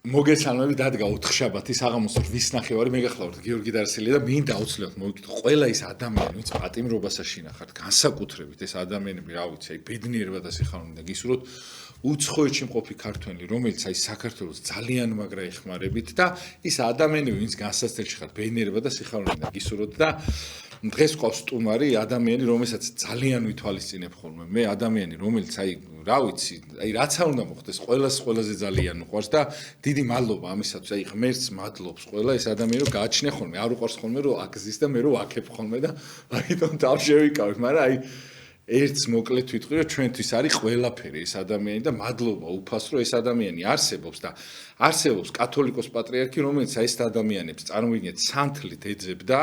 მოგესალმებით დადგა 4 შაბათი საღამოს 8 ნახევარი მე გახლავთ გიორგი დარსელი და მინდა აუცილებლად მოვიკითხო ყველა ის ადამიანი ვინც პატიმრობას აშინახართ განსაკუთრებით ეს ადამიანები რა ვიცი აი ბედნიერება და სიხარულით და გისურვოთ უცხოეთში მყოფი ქართველი რომელიც აი საქართველოს ძალიან მაგრა ეხმარებით და ის ადამიანები ვინც განსაცდელში ხართ ბედნიერება და სიხარულით და გისურვოთ და დღეს ყავს სტუმარი ადამიანი რომელსაც ძალიან ვითვალისწინებ ხოლმე მე ადამიანი რომელიც აი რა ვიცი აი რაც არ უნდა მოხდეს ყველაზე ძალიან უყვარს და დიდი მადლობა ამისათვის აი ღმერთს მადლობს ყველა ეს ადამიანი რომ გააჩნია ხოლმე არ უყვარს ხოლმე რომ აკზის და მე რომ აკებ ხოლმე და აიტომ დავშევიკავებ მაგრამ აი ერთს მოკლედ ვიტყვი რომ ჩვენთვის არის ყველაფერი ეს ადამიანი და მადლობა უფასრო ეს ადამიანი არსებობს და არსებობს კათოლიკოს პატრიარქი რომელიც აი ეს ადამიანებს წარმოიდგინეთ სანთლით ეძებდა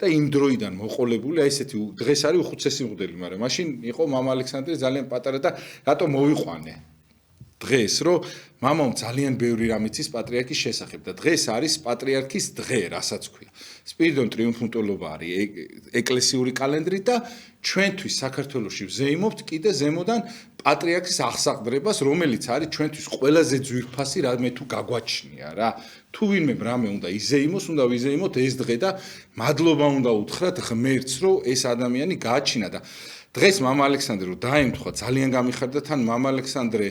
და იმ დროიდან მოყოლებული აი ესეთი დღეს არის უხუცესი მღვდელი მაგრამ მაშინ იყო მამა ალექსანდრე ძალიან პატარა და რატომ მოვიყვანე დღეს რომ მამამ ძალიან ბევრი რამ იცის პატრიარქის შესახებ და დღეს არის პატრიარქის დღე რასაც ქვია სპირიდონ ტრიუმფუნტოლობა არის ეკლესიური კალენდრით და ჩვენთვის საქართველოში ვზეიმობთ კიდე ზემოდან პატრიარქის აღსაყდრებას რომელიც არის ჩვენთვის ყველაზე ძვირფასი რამე თუ გაგვაჩნია რა თუ ვინმე რამე უნდა იზეიმოს უნდა ვიზეიმოთ ეს დღე და მადლობა უნდა უთხრათ ღმერთს რომ ეს ადამიანი გააჩინა და დღეს მამა ალექსანდრე რომ დაემთხვა ძალიან გამიხარდა თან მამა ალექსანდრე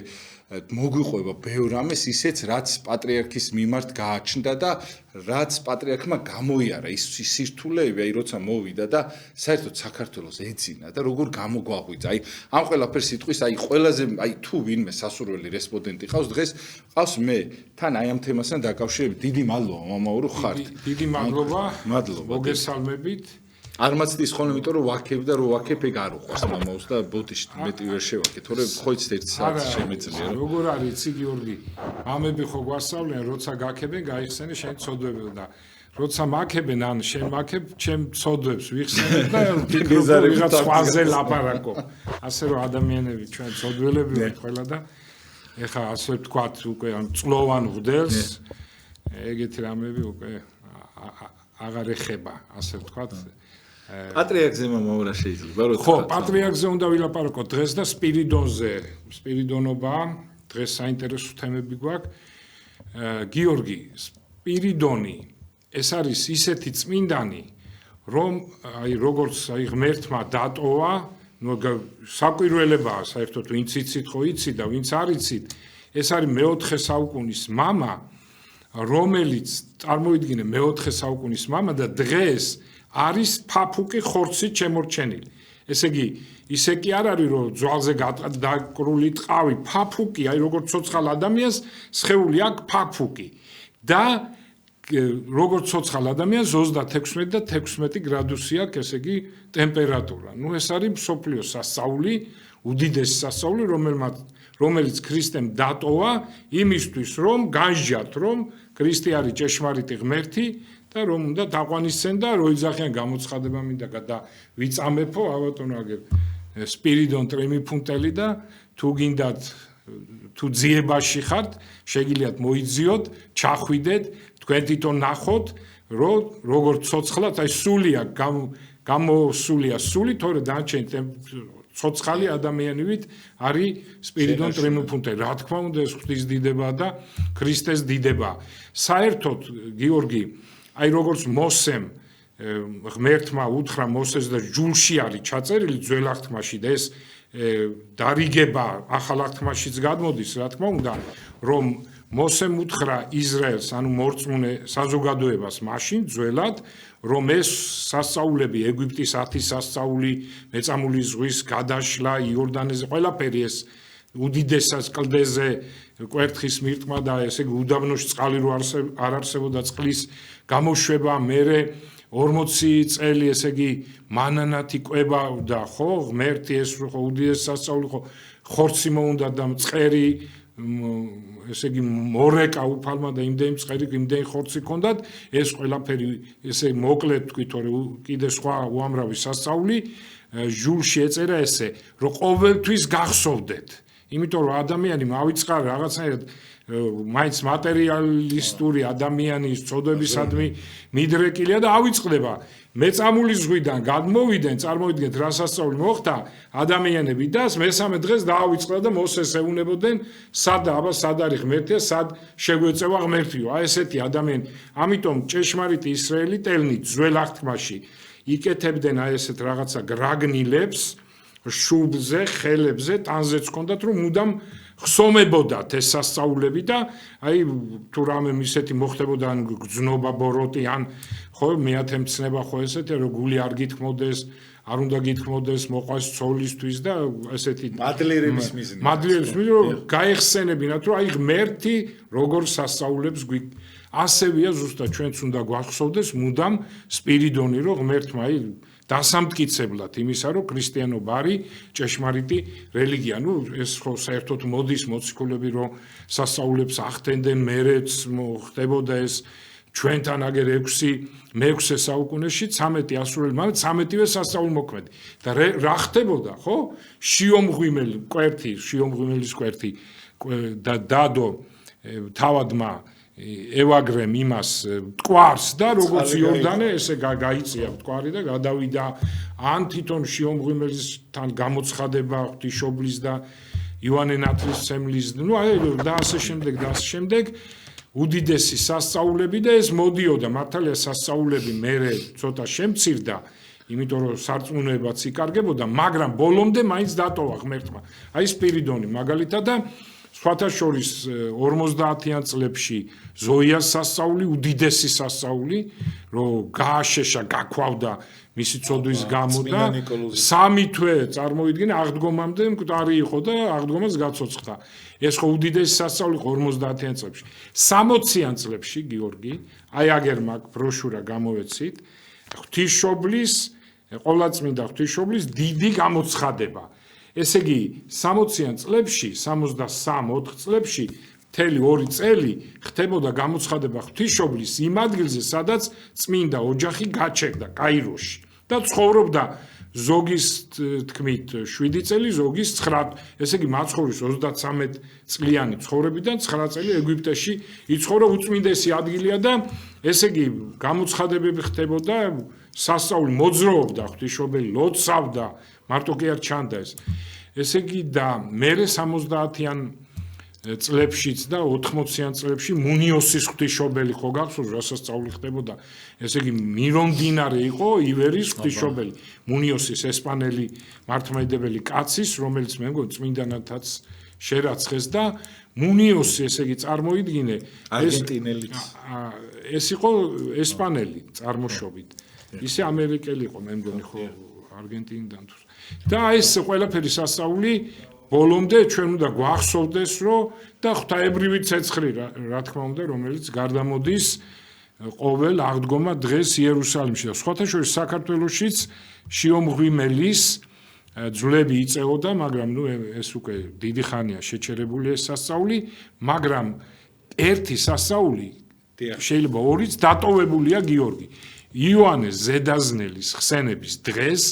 მოგვიყვება ბევრ რამეს ისეც რაც პატრიარქის მიმართ გააჩნდა და რაც პატრიარქმა გამოიარა ის სირთულეები აი როცა მოვიდა და საერთოდ საქართველოს ეძინა და როგორ გამოგვაღვიძა აი ამ ყველაფერს სიტყვის აი ყველაზე აი თუ ვინმე სასურველი რესპონდენტი ყავს დღეს ყავს მე თან აი ამ თემასთან დაკავშირებით დიდი მადლობა მამაო რომ ხართ დიდი მადლობა მოგესალმებით არ მაცდის ხოლმე იმიტომ რომ ვაქებ და რო ვაქებ ეგ არ უყვარს მამაოს და ბოდიში მეტი ვერ შევაქე თორე ხოიც 1 საათი შემეძლია როგორ არის იცი გიორგი მამები ხო გვასწავლიან როცა გაქებენ გაიხსენე შენ ცოდვებელ და როცა მაქებენ ან შენ მაქებ ჩემ ცოდვებს ვიხსენებ და ფიქრობ რომ ვიღაც სხვაზე ლაპარაკო ასე რომ ადამიანები ჩვენ ცოდველები ვართ ყველა და ეხა ასე ვთქვათ უკვე ან წლოვან მღვდელს ეგეთი რამები უკვე აღარ ეხება ასე ვთქვათ პატრიარქზე მამაო რა შეიძლება რომ ხო პატრიარქზე უნდა ვილაპარაკოთ დღეს და სპირიდონზე სპირიდონობა დღეს საინტერესო თემები გვაქვს გიორგი სპირიდონი ეს არის ისეთი წმინდანი რომ აი როგორც აი ღმერთმა დატოვა ნუ საკვირველებაა საერთოდ ვინც იცით ხო იცით და ვინც არ იცით ეს არის მე-4 საუკუნის მამა რომელიც წარმოიდგინე მე-4 საუკუნის მამა და დღეს არის ფაფუკი ხორცით შემორჩენილი. ესე იგი, ისე კი არ არის რომ ძვალზე დაკრული ტყავი, ფაფუკი, აი როგორც ცოცხალ ადამიანს სხეული აქვს ფაფუკი. და როგორც ცოცხალ ადამიანს 36 და 16 გრადუსი აქვს, ესე იგი, ტემპერატურა. ნუ ეს არის მსოფლიოს სასწაული, უდიდესი სასწაული, რომელიც ქრისტემ დატოვა იმისთვის, რომ განსჯათ, რომ ქრისტე არის ჭეშმარიტი ღმერთი და რომ უნდა დაყვანისცენ და რო იძახიან გამოცხადება მინდა და ვიწამეფო ალბათონ აგერ სპირიდონ ტრიმიფუნტელი და თუ გინდათ თუ ძიებაში ხართ შეგიძლიათ მოიძიოთ ჩახვიდეთ თქვენ თვითონ ნახოთ რომ როგორც ცოცხლად აი სულია გამოსულია სული თორე დანარჩენი ცოცხალი ადამიანივით არის სპირიდონ ტრიმიფუნტელი რა თქმა უნდა ეს ღვთის დიდება და ქრისტეს დიდება საერთოდ გიორგი აი როგორც მოსემ ღმერთმა უთხრა მოსეს და ჯულში არის ჩაწერილი ძველ აღთქმაში და ეს დარიგება ახალ აღთქმაშიც გადმოდის რა თქმა უნდა რომ მოსემ უთხრა ისრაელს ანუ მორწმუნე საზოგადოებას მაშინ ძველად რომ ეს სასწაულები ეგვიპტის 10 სასწაული მეწამული ზღვის გადაშლა იორდანეზე ყველაფერი ეს უდიდესას კლდეზე კვერთხის მირტმა და ესე იგი უდაბნოში წყალი რო არ არსებობდა წყლის გამოშვება მერე 40 წელი ესე იგი მანანათი კვება და ხო ღმერთი ეს ხო უდიდეს სასწაული ხო ხორცი მოუნდა და მწყერი ესე იგი მორეკა უფალმა და იმდენი მწყერი იმდენი ხორცი ჰქონდათ ეს ყველაფერი ესე მოკლედ თქვი თორე კიდე სხვა უამრავი სასწაული ჟულში ეწერა ესე რომ ყოველთვის გახსოვდეთ იმიტომ რომ ადამიანი მავიწყარ რაღაცნაირად მაინც მატერიალისტური ადამიანის წოდებისადმი მიდრეკილია და ავიწყდება მეწამული ზღვიდან გადმოვიდნენ, წარმოვიდგენთ რა სასწაული მოხდა ადამიანები და მესამე დღეს დაავიწყდა და მოსეს ეუნებოდნენ სად არის ღმერთია, სად შეგვეწევა ღმერთიო. აი ესეთი ადამიანი. ამიტომ ჭეშმარიტი ისრაელიტელნი ძველ აღთქმაში იკეთებდნენ აი ესეთ რაღაცა გრაგნილებს, შუბლზე, ხელებზე, ტანზეც ჰქონდათ, რომ მუდამ ხსომებოდათ ეს სასწაულები და აი თუ რამე ისეთი მოხდებოდა ან გძნობა ბოროტი ან ხო მეათე მცნება ხო ესეთი რომ გული არ გითქმოდეს არ უნდა გითქმოდეს მოყვას ცოლისთვის და ესეთი მადლიერების მიზნით რომ გაიხსენებინათ რომ აი ღმერთი როგორ სასწაულებს ასევია ზუსტად ჩვენც უნდა გვახსოვდეს მუდამ სპირიდონი რომ ღმერთმა აი დასამტკიცებლად იმისა რომ ქრისტიანობა არის ჭეშმარიტი რელიგია. ნუ ეს ხო საერთოდ მოდის მოციქულები რომ სასწაულებს ახდენდნენ მერეც ხდებოდა ეს ჩვენთან აგერ 6-მე საუკუნეში 13 ასურელი მაგრამ 13-ვე სასწაულმოქმედი და რა ხდებოდა ხო შიომღვიმელის კვერთი და დადო თავადმა ევაგრემ იმას მტკვარს და როგორც იორდანე ესე გაიწია მტკვარი და გადავიდა ან თვითონ შიომღვიმელისთან გამოცხადება ღვთისმშობლის და იოანე ნათლისმცემლის ნუ აი და ასე შემდეგ უდიდესი სასწაულები და ეს მოდიოდა მართალია სასწაულები მერე ცოტა შემცირდა იმიტომ რომ სარწმუნოებაც იკარგებოდა მაგრამ ბოლომდე მაინც დატოვა ღმერთმა აი სპირიდონი მაგალითად და სხვათა შორის 50-იან წლებში ზოიას სასწაული უდიდესი სასწაული რომ გააშეშა გაქვავდა მისი ცოდვის გამო და 3 თვე წარმოვიდგინე აღდგომამდე მკვდარი იყო და აღდგომას გაცოცხლდა ეს ხო უდიდესი სასწაული 50-იან წლებში 60-იან წლებში გიორგი აი აგერ მაგ ბროშურა გამოვეცით ღვთისმშობლის ყოვლადწმინდა ღვთისმშობლის დიდი გამოცხადება ესე იგი 60-იან წლებში 63-4 წლებში მთელი 2 წელი ხდებოდა გამოცხადება ღვთისმშობლის იმ ადგილზე სადაც წმინდა ოჯახი გაჩერდა კაიროში და ცხოვრობდა ზოგის თქმით 7 წელი ზოგის 9 ესე იგი მაცხოვრის 33 წლიანი ცხოვრებიდან 9 წელი ეგვიპტეში იცხოვრა უწმინდესი ადგილია და ესე იგი გამოცხადებები ხდებოდა სასწაული მოძრაობდა ღვთისმშობელი ლოცავდა მარტო კი არ ჩანდა ეს ესე იგი და მერე 70-იან წლებშიც და 80-იან წლებში მუნიოსის ღვთისმშობელი ხო გახსოვს რასაც სწავლი ხდებოდა ესე იგი მირონდინარე იყო ივერის ღვთისმშობელი მუნიოსის ესპანელი მართლმადიდებელი კაცის რომელიც მე მგონი წმინდანათაც შერაცხეს და მუნიოსი ესე იგი წარმოიდგინე ეს იყო ესპანელი წარმოშობით ისე ამერიკელი იყო მე მგონი ხო არგენტინიდან თუ და ეს ყველაფერი სასწაული ბოლომდე ჩვენ უნდა გვახსოვდეს რომ და ღვთაებრივი ცეცხლი რა თქმა უნდა რომელიც გარდამოდის ყოველ აღდგომა დღეს იერუსალიმში და სხვათა შორის საქართველოშიც შიომღვიმელის ძვლები იწეოდა მაგრამ ნუ ეს უკვე დიდი ხანია შეჩერებული ეს სასწაული მაგრამ ერთი სასწაული შეიძლება 2-იც დატოვებულია გიორგი იოანე ზედაზნელის ხსენების დღეს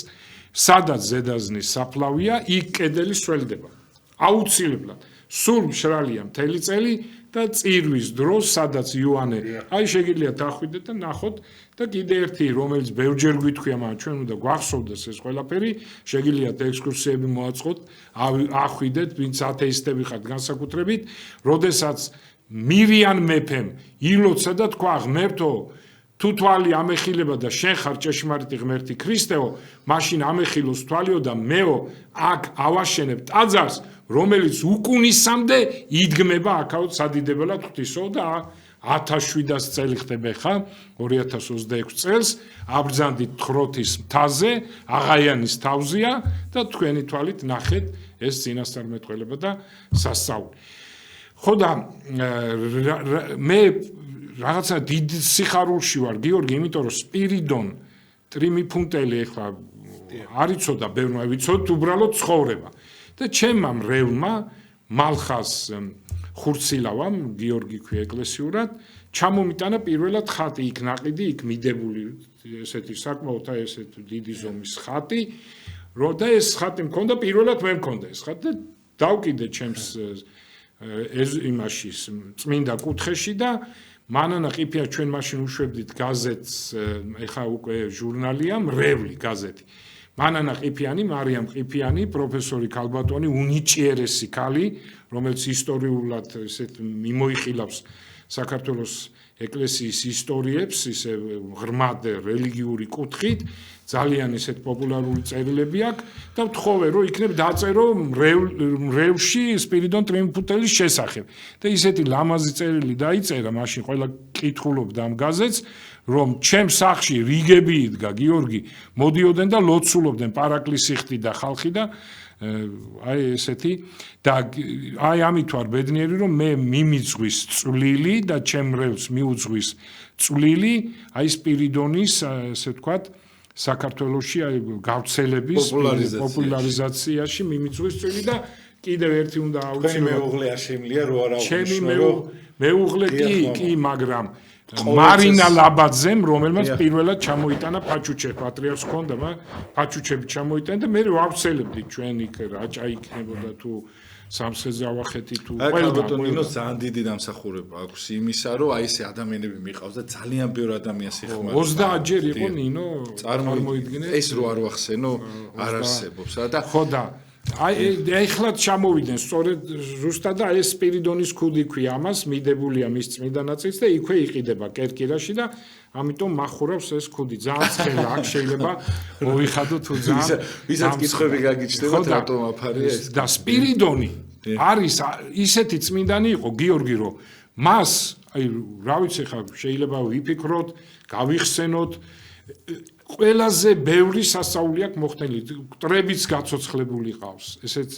სადაც ზედაზნის საფლავია იქ კედელი სველდება აუცილებლად სულ მშრალია მთელი წელი და წირვის დროს სადაც იოანე აი შეგიძლიათ დახვიდეთ და ნახოთ და კიდე ერთი რომელიც ბევრჯერ გვითქვია მაგრამ ჩვენ უნდა გვახსოვდეს ეს ყველაფერი შეგიძლიათ ექსკურსიები მოაწყოთ ახვიდეთ ვინც ათეისტები ხართ განსაკუთრებით როდესაც მირიან მეფემ ილოცა და თქვა ღმერთო თუ თვალი ამეხილება და შენ ხარ ჭეშმარიტი ღმერთი ქრისტეო მაშინ ამეხილოს თვალიო და მეო აქ ავაშენებ ტაძარს რომელიც უკუნისამდე იდგმება აქაოთ სადიდებელად ღვთისო და 1700 წელი ხდება ხა 2026 წელს აბრძანდით ხროთის მთაზე აღაიანის თავზია და თქვენი თვალით ნახეთ ეს წინასწარმეტყველება და სასწაული ხო და მე რაღაცა დიდ სიხარულში ვარ გიორგი იმიტომ რომ სპირიდონ ტრიმიფუნტელი ეხლა არიცოდა ბევრმა ვიცოთ უბრალოდ ცხოვრება და ჩემმა მრევლმა მალხას ხურცილავამ გიორგი ქვია ეკლესიურად ჩამომიტანა პირველად ხატი იქ ნაყიდი იქ მიდებული ესეთი საკმაოდ აი ესეთი დიდი ზომის ხატი რომ და ეს ხატი მქონდა პირველად მე მქონდა ეს ხატი და დავკიდე ჩემს იმაში წმინდა კუთხეში და მანანა ყიფია ჩვენ მაშინ უშვებდით გაზეთს ეხა უკვე ჟურნალია მრევლი გაზეთი მანანა ყიფიანი მარიამ ყიფიანი პროფესორი ქალბატონი უნიჭიერესი ქალი რომელიც ისტორიულად ესეთ მიმოიხილავს საქართველოს ეკლესიის ისტორიებს ისე ღრმად რელიგიური კუთხით ძალიან ისეთ პოპულარული წერილები აქვს და ვთხოვე რომ იქნებ დაწერო მრევლში სპირიდონ ტრიუმფუტელის შესახებ და ისეთი ლამაზი წერილი დაიწერა მაშინ ყველა კითხულობდა ამ გაზეთს რომ ჩემ სახლში რიგები იდგა გიორგი მოდიოდნენ და ლოცულობდნენ პარაკლისი ხდი და ხალხი და აი ესეთი და აი ამით ვარ ბედნიერი რომ მე მიმიძღვის წვლილი და ჩემ მრევლს მიუძღვის წვლილი აი სპირიდონის ესე ვთქვათ საქართველოში აი გავრცელების პოპულარიზაციაში მიმიძღვის წვლილი და კიდევ ერთი უნდა აუცილებლად მეუღლე არ შემლია რო არა ჩემი მეუღლე კი მაგრამ მარინა ლაბაძემ რომელმაც პირველად ჩამოიტანა ფაჩუჩე პატრიარქს ჰქონდა ფაჩუჩები ჩამოიტანა და მე ვავრცელებდი ჩვენ იქ რაჭა იქნებოდა თუ სამსხეზე ავახეთი თუ ყველა ნინოს ძალიან დიდი დამსახურება აქვს იმისა რომ აი ესე ადამიანები მიყავს და ძალიან ბევრ ადამიანს ეხმარება 30 ჯერ იყო ნინო წარმოიდგინე ეს რო არ ვახსენო არ არსებობს და ხო და აი ეხლა ჩამოვიდნენ სწორედ ზუსტად და ეს სპირიდონის ქუდი ქვია ამას მიდებულია მის წმინდა ნაწილს და იქვე იყიდება კერკირაში და ამიტომ מחურავს ეს ქუდი ძალიან ცხელა აქ შეიძლება მოიხადო თუ ძალიან ვისაც კითხვები გაგიჩნდებათ რატომ აფარია ეს და სპირიდონი არის ისეთი წმინდანი იყო გიორგი რომ მას აი რა ვიცი ხა შეიძლება ვიფიქროთ გავიხსენოთ ყველაზე ბევრი სასწაული აქვს მოხდენილი მტრებიც გაცოცხლებული ყავს ესეც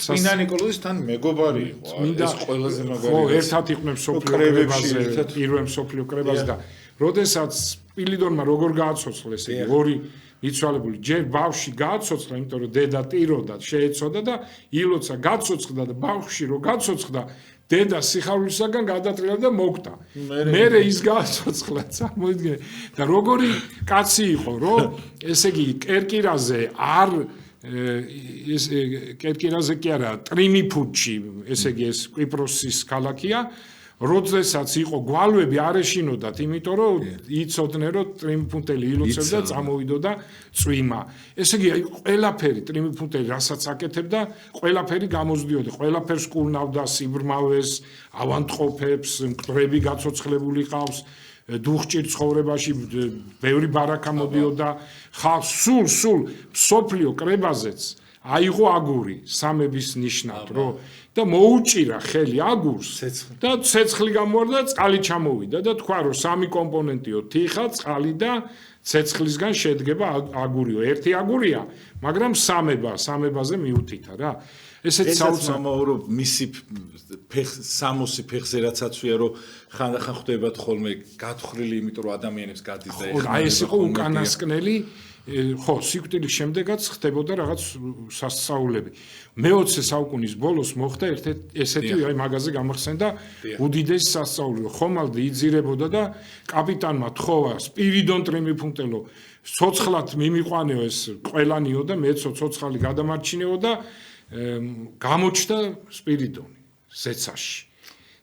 წმინდა ნიკოლოზის თან მეგობარი იყო ეს ყველაზე მაგარი ხო ერთად იყვნენ სოფლიო კრებაზე პირველ სოფლიო კრებაზე და როდესაც სპირიდონმა როგორ გააცოცხლეს იგი ორი იცვალებული ჯერ ბავში გააცოცხლა იმიტომ რომ დედა ტიროდა შეეცოდა და ილოცა გაცოცხლდა და ბავში რო გაცოცხლდა დედა სიხარულისაგან გადატრიალდა და მოკტა. მერე ის გააცოცხლა, წარმოიდგინე. და როგორი კაცი იყო, რომ ესე იგი კერკირაზე არ ეს კერკირაზე კი არა, ტრიმიფუტში, ესე იგი ეს კვიპროსის ქალაქია, როდესაც იყო გვალვები არ ეშინოდათ, იმიტომ რომ იცოდნენ რომ ტრიმიფუნტელი ილოცებდა და წამოვიდოდა წვიმა. ესე იგი ყველაფერი ტრიმიფუნტელი რასაც აკეთებდა, ყველაფერი გამოზდიოდა, ყველაფერს კურნავდა სიბრმავეს, ავანტყოფებს, მკვდრები გაცოცხლებული ყავს, დუხჭირ ცხოვრებაში ბევრი ბარაკა მოდიოდა, ხალხს სულ სოფლიო კრებაზეც აიღო აგური სამების ნიშნად, რომ და მოუჭირა ხელი აგურს და ცეცხლი გამოარდა და წყალი ჩამოვიდა და თქვა რომ სამი კომპონენტიო თიხა, წყალი და ცეცხლისგან შედგება აგურიო. ერთი აგურია, მაგრამ სამებაზე მიუთითა რა. ესეც საოცრამაო მისი სამოსი ფეხზე რაც აცვია რომ ხანდახან ხვდებათ ხოლმე გათხრილი, იმიტომ რომ ადამიანებს გადის და ეხლა აი ეს იყო უკანასკნელი ხო, სიკვდილის შემდეგაც ხდებოდა რაღაც სასწაულები. მე-20 საუკუნის ბოლოს მოხდა ესეთი აი მაგაზე გამახსენდა უდიდესი სასწაული, რომ ხომალდი იძირებოდა და კაპიტანმა თხოვა სპირიდონ ტრიმიფუნტელო ცოცხლად მიმიყვანეო ეს ყველანიო და მეცო ცოცხალი გადამარჩინეო და გამოჩნდა სპირიდონი ზეცაში.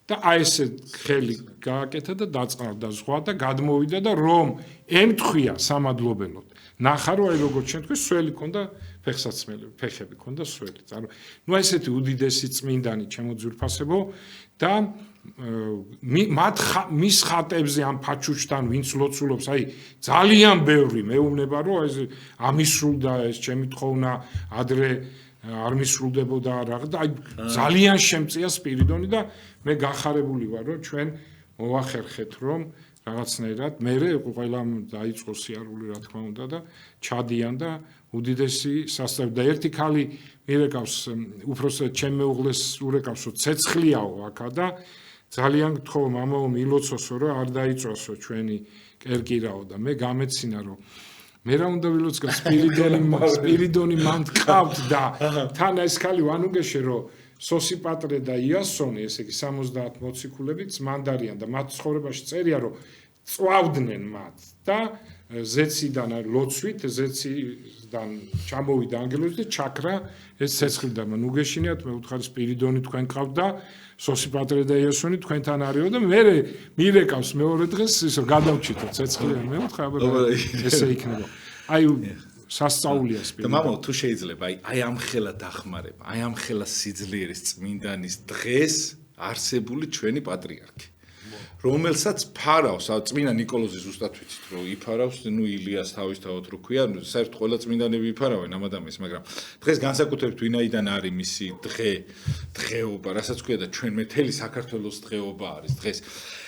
და აი ესე ხელი გააკეთა და დაწყარდა ზღვა და გადმოვიდა და რომ ემთხვია სამადლობელოდ. ნახარო აი როგორც ჩვენ თქვი სველი ქონდა ფეხსაცმელი, ფეხები ქონდა სველი. ნუ ესეთი უდიდესი წმინდანი ჩემოძვირფასებო და მის ხატებზე ამ ფაჩუჩთან ვინც ლოცულობს, აი ძალიან ბევრი მეუბნება რომ ეს ამისრულდა ეს ჩემი თხოვნა ადრე არ მისრულდებოდა რაღაც და აი ძალიან შემწია სპირიდონი და მე გახარებული ვარ რომ ჩვენ მოვახერხეთ რომ რაღაცნაირად მე ყველამ დაიწყო სიარული რა თქმა უნდა და ჩადიან და უდიდესი სასწაული და ერთი ქალი მირეკავს უпроსტად ჩემ მეუღლეს ურეკავსო ცეცხლიაო აქა და ძალიან გთხოვ მამაო მილოცოსო რომ არ დაიწვასო ჩვენი კერკირაო და მე გამეცინა რომ მე რა უნდა ვილოცკა სპირიდონი მან გყავთ და თან ეს ქალი ვანუგეშე რომ სოსიპატრე და იასონი ესე იგი 70 მოციქულები წმანდარიან და მათ ცხოვრებაში წერია რომ წვავდნენ მათ და ზეციდან ლოცვით, ზეციდან ჩამოვიდა ანგელოზი და ჩაქრა ეს ცეცხლი და ნუ გეშინიათ, მე ვუთხარი სპირიდონი თქვენ ყავდა, სოსიპატრე და იესონი თქვენთან არისო და მე მირეკავს მეორე დღეს ის გადავჭითო ცეცხლი, მე ვუთხარი ესე იქნება. აი სასწაულია სპირიდონი. და მამო თუ შეიძლება აი ამ ხელა დახმარება, აი ამ ხელა სიძლიერის წმინდანის დღეს არსებული ჩვენი პატრიარქი. რომელსაც ფარავს, წმინდა ნიკოლოზი ზუსტად ვიცით, რომ იფარავს, ნუ ილიას თავისთავად რო ქვია, საერთოდ ყველა წმინდანები იფარავენ ამ ადამიანს, მაგრამ დღეს განსაკუთრებით ვინაიდან არის მისი დღეობა, რასაც ქვია და ჩვენ მთელი საქართველოს დღეობა არის დღეს.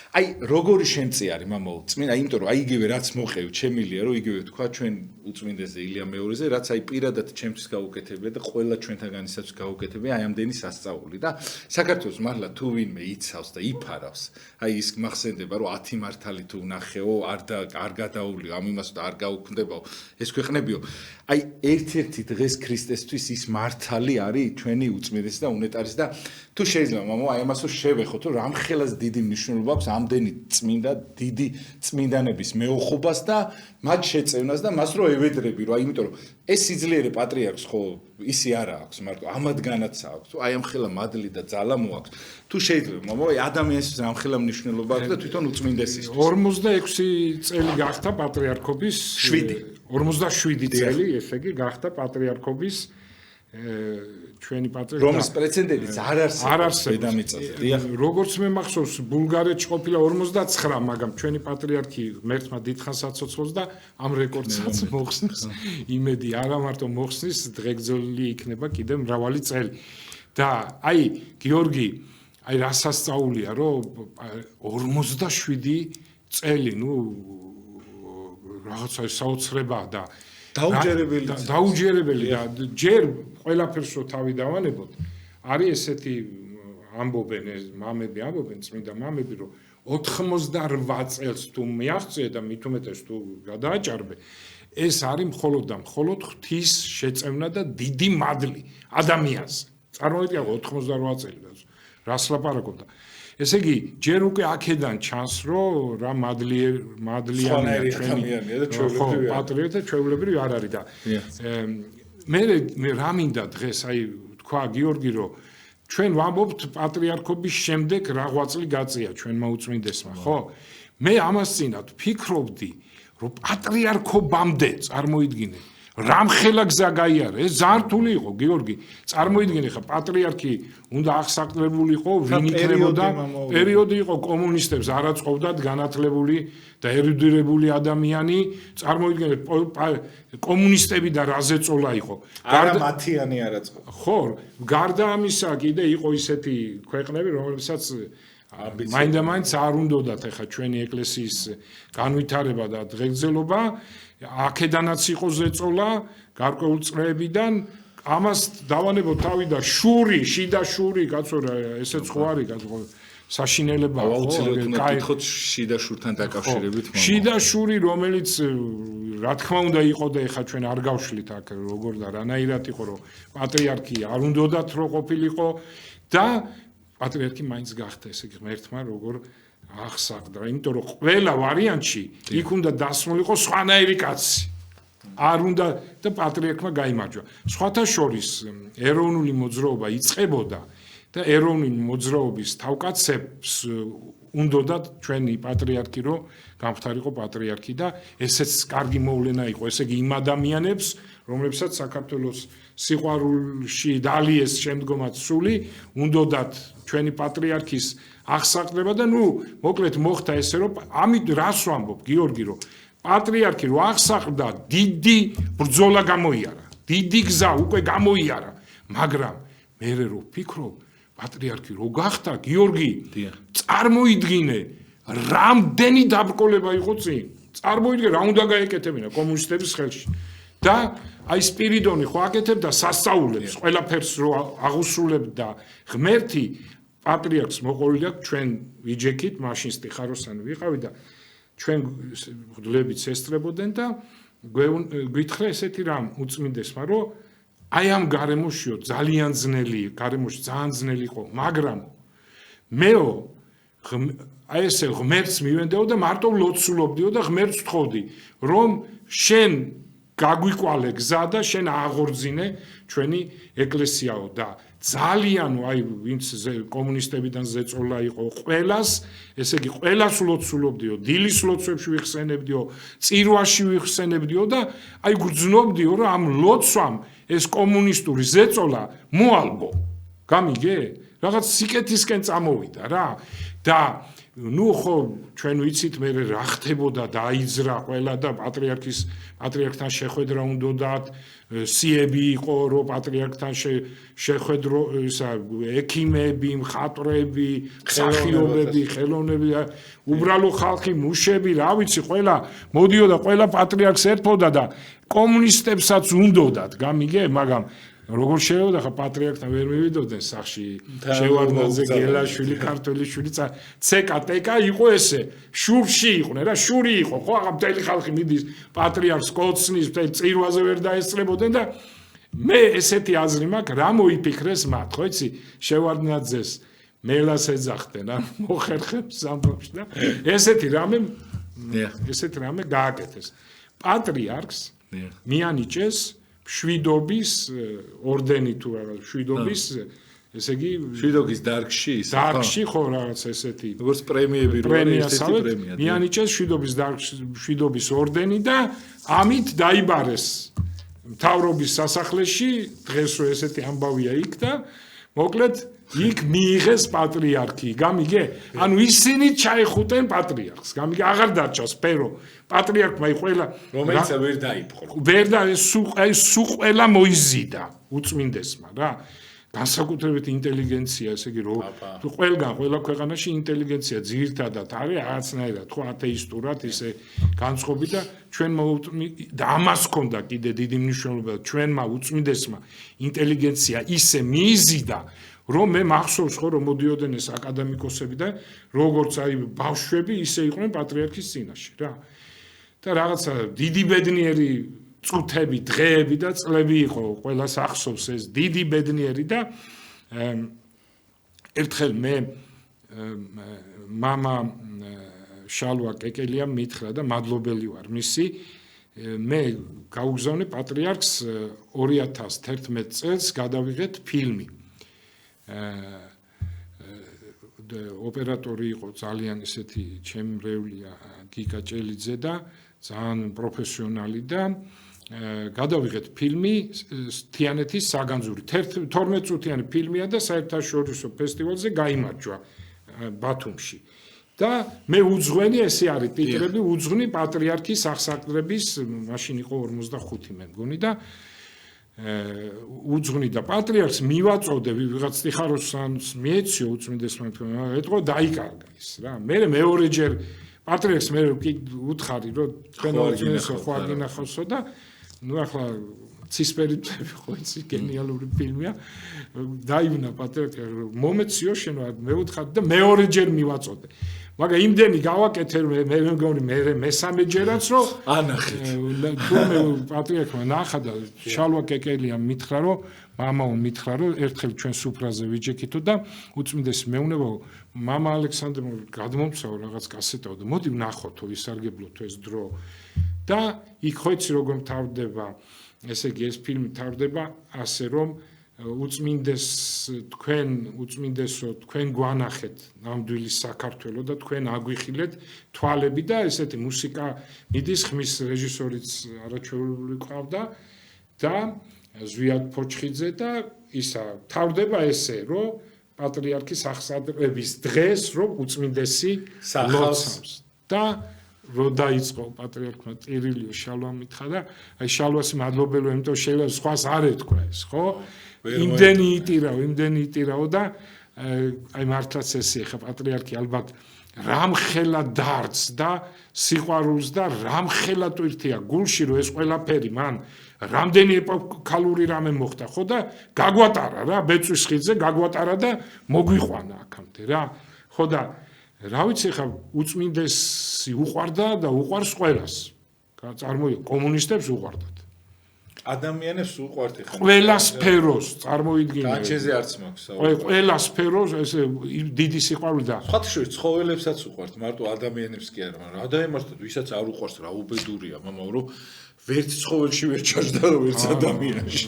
აი როგორი შემწი არის მამო წმინდა, იმიტომ რომ აი იგივე რაც მოყევი, ჩემილია რომ იგივე თქვა ჩვენ უწმინდესზე ილია მეორეზე, რაც აი პირადად ჩემთვის გაუკეთებია და ყველა ჩვენთაგანისაც გაუკეთებია აი ამდენი სასწაული და საქართველოს მართლა თუ ვინმე იცავს და იფარავს, აი ის მახსენდება რომ 10 მართალი თუ ნახეო, არ გადაულიო, ამ იმას და არ გაუქმდებაო, ეს ქვეყნებიო. აი ერთ-ერთი დღეს ქრისტესთვის ის მართალი არის ჩვენი უწმინდესი და უნეტარის და თუ შეიძლება მამო აი ამასო შევეხოთ რომ რამ ხელას დიდი მნიშვნელობა აქვს ამდენი წმინდა დიდი წმინდანების მეოხობას და მათ შეწევნას და მას რო ევედრები რომ აი იმიტომ რომ ეს სიძლიერე პატრიარქს ხო ისი არა აქვს მარტო ამათგანაც აქვს აი ამ ხელა მადლი და ძალა მოაქვს თუ შეიძლება მამო აი ადამიანის რამ ხელა მნიშვნელობა აქვს და თვითონ უწმინდესისთვის 46 წელი გახდა პატრიარქობის 47 წელი ესე იგი გახდა პატრიარქობის ჩვენი პატრიარქი რომის პრეცედენტიც არ არსებობს დედამიწაზე. როგორც მე მახსოვს ბულგარეთში ყოფილა 49, მაგრამ ჩვენი პატრიარქი ღმერთმა დიდხანს აცოცხლოს და ამ რეკორდსაც მოხსნის. იმედი არა მარტო მოხსნის, დღეგრძელი იქნება კიდე მრავალი წელი. და აი გიორგი, აი რა სასწაულია, რომ 47 წელი, ნუ რაღაცა საოცრებაა და დაუჯერებელი და ჯერ ყველაფერს რო თავი დავანებოთ არის ესეთი ამბობენ მამები ამბობენ წმინდა მამები რომ 88 წელს თუ მიაღწია და მით უმეტეს თუ გადააჭარბე ეს არის მხოლოდ და მხოლოდ ღვთის შეწევნა და დიდი მადლი ადამიანზე წარმოიდგინე 88 წელი რას ლაპარაკობდა ესე იგი ჯერ უკვე აქედან ჩანს რომ რა მადლიანია ჩვენი პატრიოტი და ჩვეულებრივი არ არის და მე რა მინდა დღეს აი თქვა გიორგი რომ ჩვენ ვამბობთ პატრიარქობის შემდეგ რა ღვაწლი გაწია ჩვენმა უწმინდესმა ხო მე ამას წინათ ფიქრობდი რომ პატრიარქობამდე წარმოიდგინე რამხელა გზა გაიარა ეს ზართული იყო გიორგი წარმოიდგინე ხა პატრიარქი უნდა აღსაყრებული იყო ვინ იქნებოდა პერიოდი იყო კომუნისტებს არ აწყობდათ განათლებული და ერუდირებული ადამიანი წარმოიდგინე კომუნისტები და რაზეწოლა იყო არა მათიანი არ აწყობა ხო გარდა ამისა კიდე იყო ისეთი ქვეყნები რომელსაც მაინდა-მაინც არ უნდათ ეხა ჩვენი ეკლესიის განვითარება და დღეგრძელობა აქედანაც იყო ზეწოლა გარკვეულ წრეებიდან ამას დავანებოთ თავი და შიდა შური კაცო ესეც ხო არის კაცო საშინელება აუცილებლად უნდა გითხოთ შიდა შურთან დაკავშირებით შიდა შური რომელიც რა თქმა უნდა იყო და ეხა ჩვენ არ გავშლით აქ როგორ და რანაირად იყო რომ პატრიარქი არ უნდათ რომ ყოფილიყო და პატრიარქი მაინც გახდა ესე იგი ღმერთმა როგორ აღსაყდა იმიტომ რომ ყველა ვარიანტში იქ უნდა დასმულიყო სხვანაირი კაცი არ უნდა და პატრიარქმა გაიმარჯვა სხვათა შორის ეროვნული მოძრაობა იწყებოდა და ეროვნული მოძრაობის თავკაცებს უნდათ ჩვენი პატრიარქი რომ გამხდარიყო პატრიარქი და ესეც კარგი მოვლენა იყო ესე იგი იმ ადამიანებს რომლებსაც საქართველოს სიყვარულში დალიეს შემდგომად სული უნდათ ჩვენი პატრიარქის აღსაყრება და ნუ მოკლედ მოხდა ესე რომ ამით რას ვამბობ გიორგი რომ პატრიარქი რო აღსაყრდა დიდი ბრძოლა გამოიარა დიდი გზა უკვე გამოიარა მაგრამ მე რო ვფიქრობ პატრიარქი რო გახდა გიორგი წარმოიდგინე რამდენი დაბრკოლება იყო წინ წარმოიდგინე რა უნდა გაეკეთებინა კომუნისტების ხელში და აი სპირიდონი ხო აკეთებდა სასწაულებს ყველაფერს რო აღუსრულებდა ღმერთი პატრიარქს მოყოლი აქვს ჩვენ ვიჯექით მაშინ სტიხაროსანი ვიყავი და ჩვენ გლებით ესწრებოდნენ და გვითხრა ესეთი რამ უწმინდესმა რომ აი ამ გარემოშიო ძალიან ძნელი გარემოში ძალიან ძნელი იყო მაგრამ მეო აი ესე ღმერთს მივენდეო და მარტო ლოცულობდიო და ღმერთს ვთხოვდი რომ შენ გაგვიკვალე გზა და შენ აღორძინე ჩვენი ეკლესიაო და ძალიან აი ვინც კომუნისტებიდან ზეწოლა იყო ყველას ესე იგი ყველას ლოცულობდიო დილის ლოცვებში ვიხსენებდიო წირვაში ვიხსენებდიო და აი გძნობდიო რომ ამ ლოცვამ ეს კომუნისტური ზეწოლა მოალბო გამიგე რაღაც სიკეთისკენ წამოვიდა რა და ნუ ხო ჩვენ ვიცით მე რა ხდებოდა დაიძრა ყველა და პატრიარქთან შეხვედრა უნდათ სიები იყო რომ პატრიარქთან შეხვედრო ისა ექიმები მხატვრები მსახიობები ხელოვნები უბრალო ხალხი მუშები რა ვიცი ყველა მოდიოდა ყველა პატრიარქს ერთფოდა და კომუნისტებსაც უნდათ გამიგე მაგრამ როგორ შეიძლება ხა პატრიარქთან ვერ მივიდოდნენ სახში შევარდნაძე გელაშვილი ქართველიშვილი CKTK იყო ესე შურში იყვნენ რა შური იყო ხო აღა მთელი ხალხი მიდის პატრიარქს კოცნის მთელ წირვაზე ვერ დაესწრებოდნენ და მე ესეთი აზრი მაქვს რა მოიფიქრეს მათ ხო იცი შევარდნაძეს მელას ეძახდნენ რა მოხერხებს ამბობს და ესეთი რამე გააკეთეს პატრიარქს მიანიჭეს შვიდობის ორდენი თუ რაღაც შვიდობის ესე იგი შვიდობის დარგში ხო რაღაც ესეთი როგორც პრემიები რო ესეთი პრემია მიანიჭეს შვიდობის ორდენი და ამით დაიბარეს მთავრობის სასახლეში დღეს რო ესეთი ამბავია იქ და მოკლედ იქ მიიღეს პატრიარქი გამიგე ანუ ისინი ჩაეხუტენ პატრიარქს გამიგე აღარ დარჩა სფერო პატრიარქმა ყველა რომელიც ვერ დაიპყრო ვერ და სულ ყველა მოიზიდა უწმინდესმა რა განსაკუთრებით ინტელიგენცია ესე იგი რომ ყველგან ყველა ქვეყანაში ინტელიგენცია ძირითადად არის რაღაცნაირად ხო ათეისტურად ისე განწყობი და ჩვენმა და ამას ჰქონდა კიდე დიდი მნიშვნელობა ჩვენმა უწმინდესმა ინტელიგენცია ისე მიიზიდა რომ მე მახსოვს ხო რომ მოდიოდნენ ეს აკადემიკოსები და როგორც აი ბავშვები ისე იყვნენ პატრიარქის წინაშე რა და რაღაცა დიდი ბედნიერი წუთები დღეები და წლები იყო ყველას ახსოვს ეს დიდი ბედნიერი და ერთხელ მე მამა შალვა კეკელიამ მითხრა და მადლობელი ვარ მისი მე გაუგზავნე პატრიარქს 2011 წელს გადავიღეთ ფილმი ოპერატორი იყო ძალიან ესეთი ჩემი მრევლია გიგა ჭელიძე და ძალიან პროფესიონალი და გადავიღეთ ფილმი თიანეთის საგანძური 12 წუთიანი ფილმია და საერთაშორისო ფესტივალზე გაიმარჯვა ბათუმში და მე უძღვენი ესე არის ტიტრები უძღვნი პატრიარქის აღსაყდრების მაშინ იყო 45 მე მგონი და უძღვნი და პატრიარქს მივაწოდე ვიღაც ტიხაროსანს მიეციო უწმინდესმა ეთქვა დაიკარგა ის რა მე მეორეჯერ პატრიარქს მე უთხარი რომ თქვენ უწმინდესო ხო აგინახავსო და ნუ ახლა ცისფერიტები ხო იცი გენიალური ფილმია დაივნა პატრიარქი მომეციო შენ მე უთხარი და მეორეჯერ მივაწოდე მაგრამ იმდენი გავაკეთე მე მგონი მე მესამეჯერაც რომ ანახეთ თუმე პატრიარქმა ნახა და შალვა კეკელიამ მითხრა რომ მამაო მითხრა რომ ერთხელ ჩვენ სუფრაზე ვიჯექითო და უწმინდესი მეუნებო მამა ალექსანდრე გადმომცაო რაღაც კასეტაო და მოდი ვნახოთო ისარგებლოთ ეს დრო და იქ ხო იცი როგორ მთავრდება ესე იგი ეს ფილმი მთავრდება ასე რომ უწმინდესო თქვენ გვანახეთ ნამდვილი საქართველო და თქვენ აგვიხილეთ თვალები და ესეთი მუსიკა მიდის ხმის რეჟისორიც არაჩვეული ყავდა და ზვიად ფოჩხიძე და ისა თავდება ესე რომ პატრიარქის აღსაყდრების დღეს რომ უწმინდესი ლოცავს და რო დაიწყო პატრიარქმა ტირილიო შალვა მითხრა და აი შალვას მადლობელო იმიტომ შეიძლება სხვას არ ეთქვა ეს ხო იმდენი იტირაო და აი მართლაც ესე ხა პატრიარქი ალბათ რამხელა დარც და სიყვარულს და რამხელა ტვირთია გულში რომ ეს ყველაფერი მან რამდენი ეპოქალური რამე მოხდა ხო და გაგვატარა რა ბეწვის ხიდზე გაგვატარა და მოგვიყვანა აქამდე რა ხო და რა ვიცი ხა უწმინდესი უყვარდა და უყვარს ყველას წარმოიდგინე კომუნისტებს უყვარდათ ადამიანებს უყვართ ეხლა. ყველა სფეროს წარმოიდგინე. განჩენზე არც მაქვს. ყველა სფეროს ესე დიდი სიყვარული და სხვათა შორის ცხოველებსაც უყვართ, მარტო ადამიანებს კი არა, მაგრამ ადამიანებსაც ვისაც არ უყვარს რა უბედურია, მამა, რომ ვერც ცხოველში ვერ ჩაჯდა რომ ვერც ადამიანში.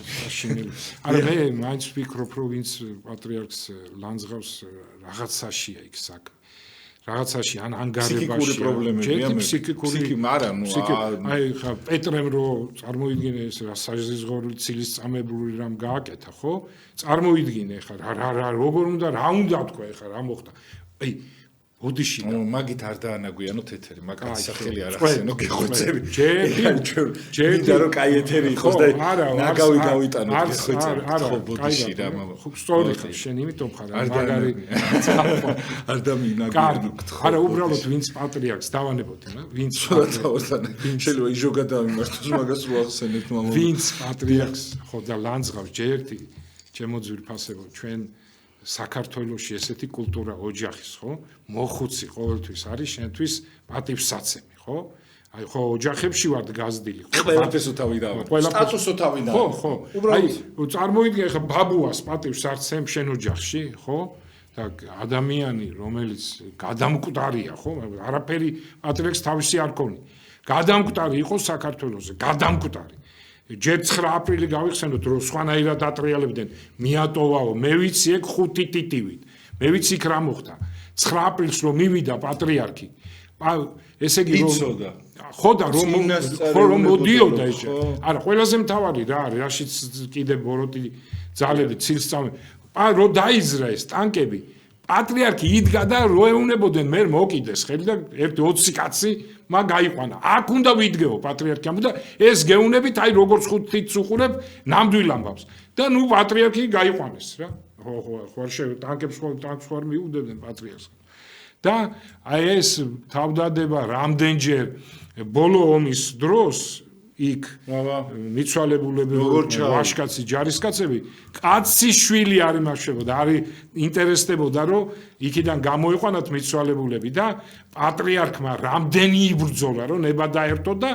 არა მე მაინც ვფიქრობ რომ ვინც პატრიარქს ლანძღავს რაღაცაშია იქ საქმე. რაღაცაში ან ანგარებაში პრობლემებია მე ფსიქიკური არა ნუ აი ხა პეტრემ რო წარმოიდგინე ეს რა საზღვრული ცილის წამებული რამ გააკეთა ხო წარმოიდგინე ხა რა როგორ უნდა რა უნდა თქვა ხა რა მოხდა აი ოდიში მაგით არ დაანაგვიანო ეთერი მაგაც სახელი არ ახსენო გეხვეწები ჯერ და რო კაი ეთერი იყოს და ნაგავი გავიტანო გეხვეწები ხო ბოდიში რა მამა ხო სწორი ხარ შენ იმიტომ ხარ მაგარი არ დამინაგვიანო არა უბრალოდ ვინც პატრიარქს დავანებოდი რა ვინც შეიძლება იჟოგა დავიმართოს მაგას რო ახსენებ მამა ვინც პატრიარქს ხო და ლანძღავს ჯერ ერთი ჩემო ძვირფასებო ჩვენ საქართველოში ესეთი კულტურა ოჯახის ხო მოხუცი ყოველთვის არის შენთვის პატივსაცემი ხო აი ხო ოჯახებში ვართ გაზრდილი ხო ყველაფერსო თავი დავა სტატუსო თავი დავა ხო უბრალოდ წარმოიდგინე ხა ბაბუას პატივს არცემ შენ ოჯახში ხო და ადამიანი რომელიც გადამკვდარია ხო არაფერი პატრიარქს თავისი არ ქონი გადამკვდარი იყო საქართველოზე გადამკვდარი ჯერ 9 აპრილი გავიხსენოთ რომ სხვანაირად ატრიალებდნენ მიატოვაო მე ვიცი ეგ 5 ტიტივით მე ვიცი იქ რა მოხდა 9 აპრილს რომ მივიდა პატრიარქი ესე იგი რომ ხო და რომ მოდიოდა ეს არა ყველაზე მთავარი რა არის რაშიც კიდე ბოროტი ძალები ცილს წამე რო დაიზრა ეს ტანკები პატრიარქი იდგა და რო ეუნებოდნენ მე მოკიდეს ხელი და 20 კაცი მაგ გაიყვანა. აქ უნდა ვიდგეო პატრიარქი ამბობდა ეს გეუნებით აი როგორც ხუთით უყურებ ნამდვილ ამბავს. და ნუ პატრიარქი გაიყვანეს რა. ხო ტანკებს ხوار მიუდებდნენ პატრიარქს. და აი ეს თავდადება რამდენჯერ ბოლო ომის დროს იქ მიცვალებულები ვაშკაცი ჯარისკაცები კაცის შვილი არ იმარშებოდა არ ინტერესდებოდა რომ იქიდან გამოიყვანათ მიცვალებულები და პატრიარქმა რამდენი იბრძოლა რომ ნება დაერთო და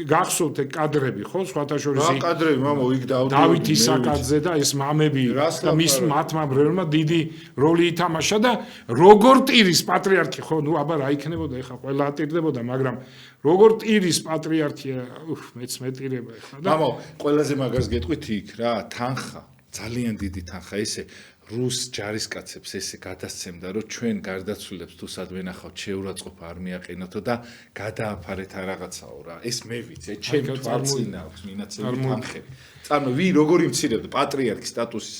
გახსოვთ ეგ კადრები ხო სხვათა შორის რა კადრები მამო იქ დავით ისაკაძე და ეს მამები და მის მათმა ბრელმა დიდი როლი ითამაშა და როგორ ტირის პატრიარქი ხო ნუ აბა რა იქნებოდა ეხა ყველა ატირდებოდა მაგრამ როგორ ტირის პატრიარქია მეც მეტირება ეხლა და მამო ყველაზე მაგას გეტყვით იქ რა თანხა ძალიან დიდი თანხა ესე რუს ჯარისკაცებს ესე გადასცემდა რომ ჩვენ გარდაცვლილებს თუ სად ვენახავთ შეურაცხყოფა არ მიაყენოთო და გადააფარეთ რაღაცაო რა ეს მე ვიცი ჩემ თვალწინა აქვს მინაცემი თანხები წარმო ვი როგორი მცირებდა პატრიარქის სტატუსის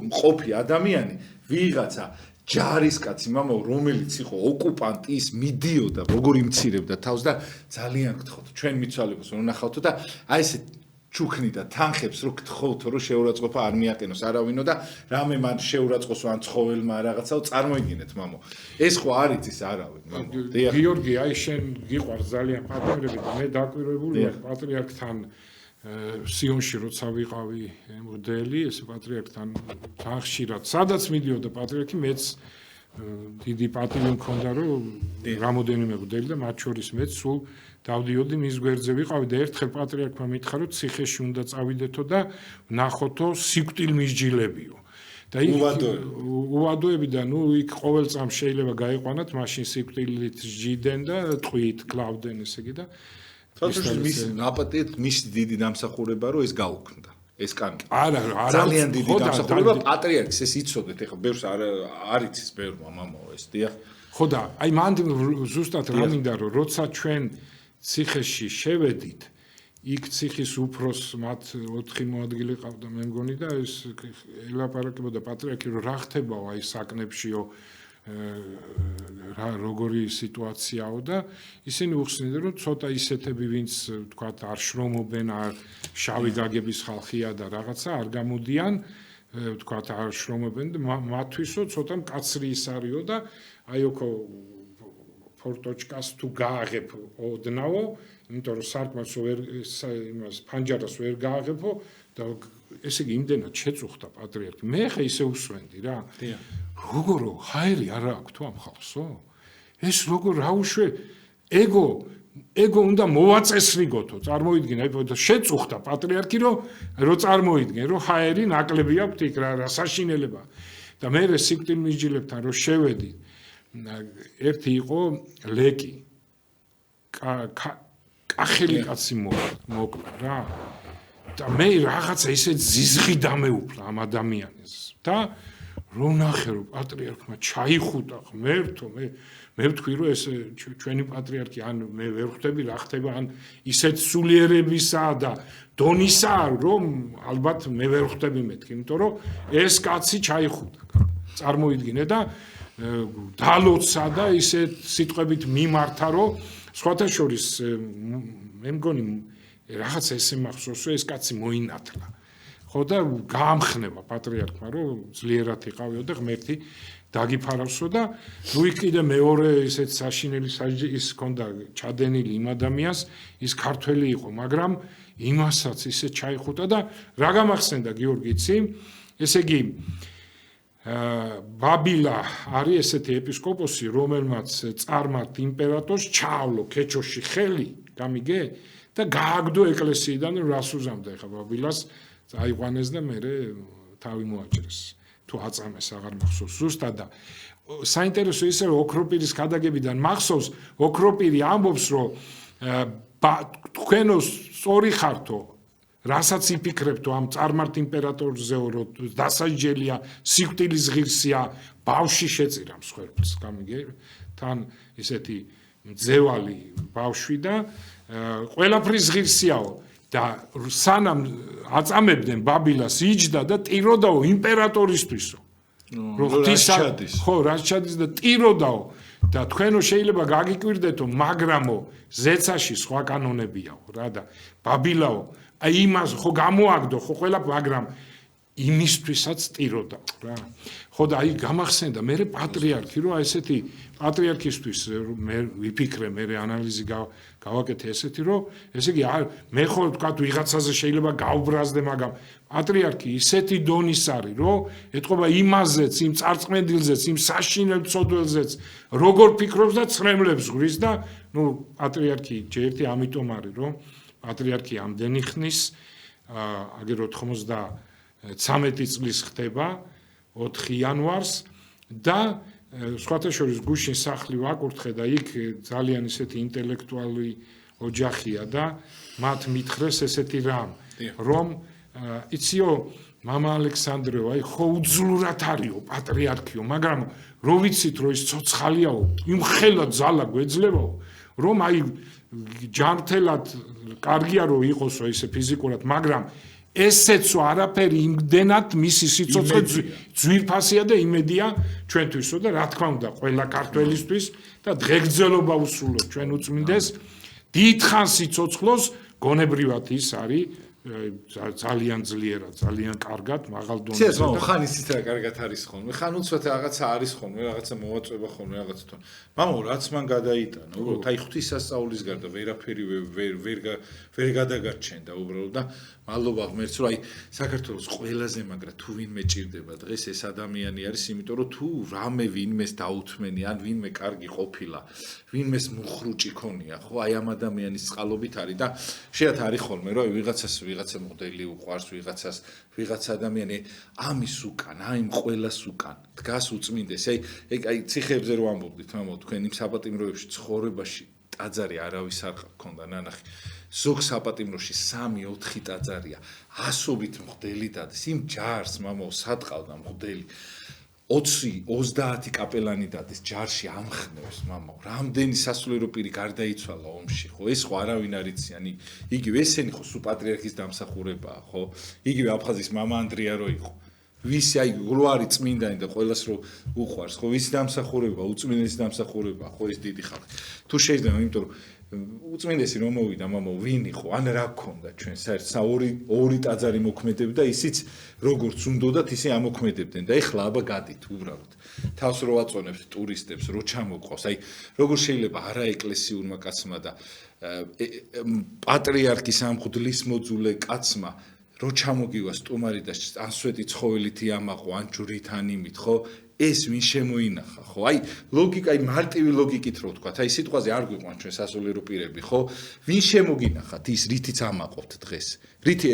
მყოფი ადამიანი ვიღაცა ჯარისკაცი მამა რომელიც იყო ოკუპანტი ის მიდიოდა როგორი მცირებდა თავს და ძალიან გთხოვთ ჩვენ მიცვალებულს რომ ნახავთო და აი ესე ჩუქნიდა თანხებს რო გთხოვთო რომ შეურაცხყოფა არ მიაყენოს არავინო და რამე მან შეურაცხყოფს ან ცხოველმა რაღაცაო წარმოიდგინეთ მამო ეს ხო არ იცის არავინ მამო გიორგი აი შენ გიყვარს ძალიან პატრიარქები და მე დაკვირვებული ვარ პატრიარქთან სიონში როცა ვიყავი მოდელი ეს პატრიარქთან თან ხშირად სადაც მიდიოდა პატრიარქი მეც დიდი პატივი მქონდა რომ რამოდენიმე მოდელი და მათ შორის მეც სულ დავდიოდი მის გვერდზე ვიყავი და ერთხელ პატრიარქმა მითხრა რომ ციხეში უნდა წავიდეთო და ნახოთო სიკვდილ მისჯილებიო და იქ უვადოები და ნუ იქ ყოველ წამს შეიძლება გაიყვანათ მაშინ სიკვდილით ჯიდნენ და ტყვით კლავდნენ ესე იგი და თორემ მის ნაპატეთ მის დიდი დამსახურება რომ ეს გაუქმდა ეს კანკი არა ძალიან დიდი დამსახურება პატრიარქს ეს იცოდეთ ეხლა ბევრს არ იცის ბევრმა მამაო ეს დიახ ხო და აი მან ზუსტად რა მინდა რომ როცა ჩვენ ციხეში შევედით იქ ციხის უფროს მათ 4 მოადგილე ყავდა მე მგონი და ეს ელაპარაკებოდა პატრიარქი რომ რა ხდებაო აი საკნებშიო რა როგორი სიტუაციაო და ისინი უხსნიდნენ რომ ცოტა ისეთები ვინც თქვათ არ შრომობენ არ შავი გაგების ხალხია და რაღაცა არ გამოდიან თქვათ არ შრომობენ და მათთვისო ცოტა მკაცრი ის არისო და აი ოქო ფორტოჩკას თუ გააღებ ოდნავო იმიტომ რომ სარკმელს ვერ იმას ფანჯარას ვერ გააღებო და ესე იგი იმდენად შეწუხდა პატრიარქი მე ხა ისე უსვენდი რა როგორო ჰაერი არა აქვს თუ ამ ხალხსო ეს როგორ რა უშვე ეგო ეგო უნდა მოვაწესრიგოთო, წარმოიდგინე, შეწუხდა პატრიარქი, რომ წარმოიდგენ, რომ ჰაერი ნაკლები აქვს იქ რა საშინელება. და მე სიკვდილ მიჯილებთან რომ შევედი, ერთი იყო ლეკი. კახელი კაცი მოკლა რა. და მე რაღაცა ისე ზიზღი დამეუფლა ამ ადამიანს. და რომ ნახე რომ პატრიარქმა ჩაიხუტა ღმერთო, მე ვთქვი რომ ეს ჩვენი პატრიარქი ან მე ვერ ხვდები რა ხდება, ან ისეთ სულიერებისა და დონისა რომ ალბათ მე ვერ ხვდები მეთქი, იმიტომ რომ ეს კაცი ჩაიხუტა. წარმოიდგინე და დალოცა და ისეთ სიტყვებით მიმართა რომ სხვათა შორის მე მგონი რაღაცა ესე მახსოვს რომ ეს კაცი მოინათლა. ხო და გაამხნევა პატრიარქმა რომ ძლიერად იყავიო და ღმერთი დაგიფარავსო და ნუ იქ კიდე მეორე ისეთ საშინელი ის ჰქონდა ჩადენილი იმ ადამიანს, ის ქართველი იყო, მაგრამ იმასაც ისე ჩაიხუტა და რა გამახსენდა გიორგიცი, ესე იგი ბაბილა არის ესეთი ეპისკოპოსი, რომელმაც წარმართ იმპერატორს ჩაავლო ქეჩოში ხელი, გამიგე და გააგდო ეკლესიიდან რას უზამდა ეხა ბაბილას აიყვანეს და მე თავი მოაჭრეს. თუ აწამეს აღარ მახსოვს ზუსტად და საინტერესო ისე რომ ოქროპირის გადაგებიდან მახსოვს ოქროპირი ამბობს რომ თქვენო სწორი ხართო რასაც იფიქრებთო ამ წარმართ იმპერატორზეო რომ დასაჯელია სიკვდილის ღირსია ბავში შეწირა მსხვერპლს გამიგე თან ისეთი მძევალი ბავშვი და ყველაფრის ღირსიაო და სანამ აწამებდნენ ბაბილას იჯდა და ტიროდაო იმპერატორისთვისო ხო რაც ჩადის და ტიროდაო და თქვენო შეიძლება გაგიკვირდეთო მაგრამო ზეცაში სხვა კანონებიაო რა და ბაბილაო აი იმას ხო გამოაგდო ხო ყველა მაგრამ იმისთვისაც ტიროდა რა ხო და აი გამახსენდა მე პატრიარქი რომ აი ესეთი პატრიარქისთვის მე ვიფიქრე მე ანალიზი გავაკეთე ესეთი რომ ესე იგი მე ხო თქვა ვიღაცაზე შეიძლება გავბრაზდე მაგრამ პატრიარქი ისეთი დონის არის რომ ეთყობა იმაზეც იმ წარწმენდილზეც იმ საშინელ ცოდველზეც როგორ ფიქრობს და ცრემლებს ღრის და ნუ პატრიარქი ჯერტი ამიტომ არის რომ პატრიარქი ამდენი ხნის აგერ 93 წლის ხდება 4 იანვარს და სხვათა შორის გუშინ სახლი ვაკურთხე და იქ ძალიან ისეთი ინტელექტუალური ოჯახია და მათ მითხრეს ესეთი რამ რომ იციო მამა ალექსანდრეო აი ხო უძლურად არისო პატრიარქიო მაგრამ რო ვიცით რომ ის ცოცხალიაო იმ ხელად ძალა გვეძლებაო რომ აი ჯანმრთელად კარგია რომ იყოსო ესე ფიზიკურად მაგრამ ესეცო არაფერი იმდენად მისი სიცოცხლე ძვირფასია და იმედია ჩვენთვისო და რა თქმა უნდა ყველა ქართველისთვის და დღეგრძელობა უსრულო ჩვენ უწმინდეს დიდხანს სიცოცხლოს გონებრივად ის არის ძალიან ძლიერად, ძალიან კარგად, მაღალ დონეზე. ცეცხლო, ხან ისიც რა კარგად არის ხოლმე. ხან უცბად რაღაცა არის ხოლმე, რაღაცა მოვაწვევა ხოლმე, რაღაცა თქო. მამო, რაც მან გადაიტანა, უბრალოდ აი ღვთისასწაულის გარდა ვერაფერი ვერ გადაგარჩენდა უბრალოდ და მადლობა ღმერთს, რომ აი საქართველოს ყველაზე მაგრა თუ ვინმე ჭირდება დღეს ეს ადამიანი არის, იმიტომ რომ თუ რამე ვინმეს დაუთმენი, ან ვინმე კარგი ყოფილა, ვინმეს მუხრუჭი ქონია, ხო, აი ამ ადამიანის წყალობით არის და შეათ არის ხოლმე, რომ ვიღაცა მოდელი უყვარს ვიღაც ადამიანი ამის უკან, აი იმ ყველას უკან დგას უწმინდეს. აი ციხეებზე რო ამბობდით, მამო, თქვენ იმ საპატიმროებში ცხოვრებაში ტაძარი არავის არ ქონდა ნანახი. ზოგ საპატიმროში 3-4 ტაძარია. ასობით მღვდელი დადეს. იმ ჯარს, მამო, სადყავდა მღვდელი 20-30 კაპელანი დადეს ჯარში ამხნევს, მამო. რამდენი სასულიერო პირი გარდაიცვალა ომში, ხო? ეს ხო არავინ არ იციან. იგივე ესენი ხო სუ პატრიარქის დამსახურებაა, ხო? იგივე აფხაზის მამა ანდრია რო იყო. ვისი აი რო არის წმინდანი და ყველას რო უყვარს, ხო? ვისი დამსახურება, უწმინდესი დამსახურება, ხო ეს დიდი ხალხი. თუ შეიძლება, იმიტომ რომ უწმინდესი რომ მოვიდა, მამო, ვინ იყო? ან რა გქონდა ჩვენ საერთოდ ორი ტაძარი მოქმედებდა, ისიც როგორც უნდათ ისე ამოქმედებდნენ და ეხლა აბა გადით უბრალოდ. თავს რო აწონებს ტურისტებს, რო ჩამოყავს. აი როგორ შეიძლება არაეკლესიურმა კაცმა და პატრიარქის ამ მღვდლის მოძულე კაცმა რო ჩამოგივა სტუმარი და ან სვეტი ცხოველით იამაყო, ან ჯვრით, ან იმით, ხო? ეს ვინ შემოინახა, ხო? აი, ლოგიკა, აი მარტივი ლოგიკით რო ვთქვა, აი სიტყვაზე არ გვიყვან ჩვენ სასულიერო პირები, ხო? ვინ შემოგინახათ ის რითიც ამაყობთ დღეს? რითი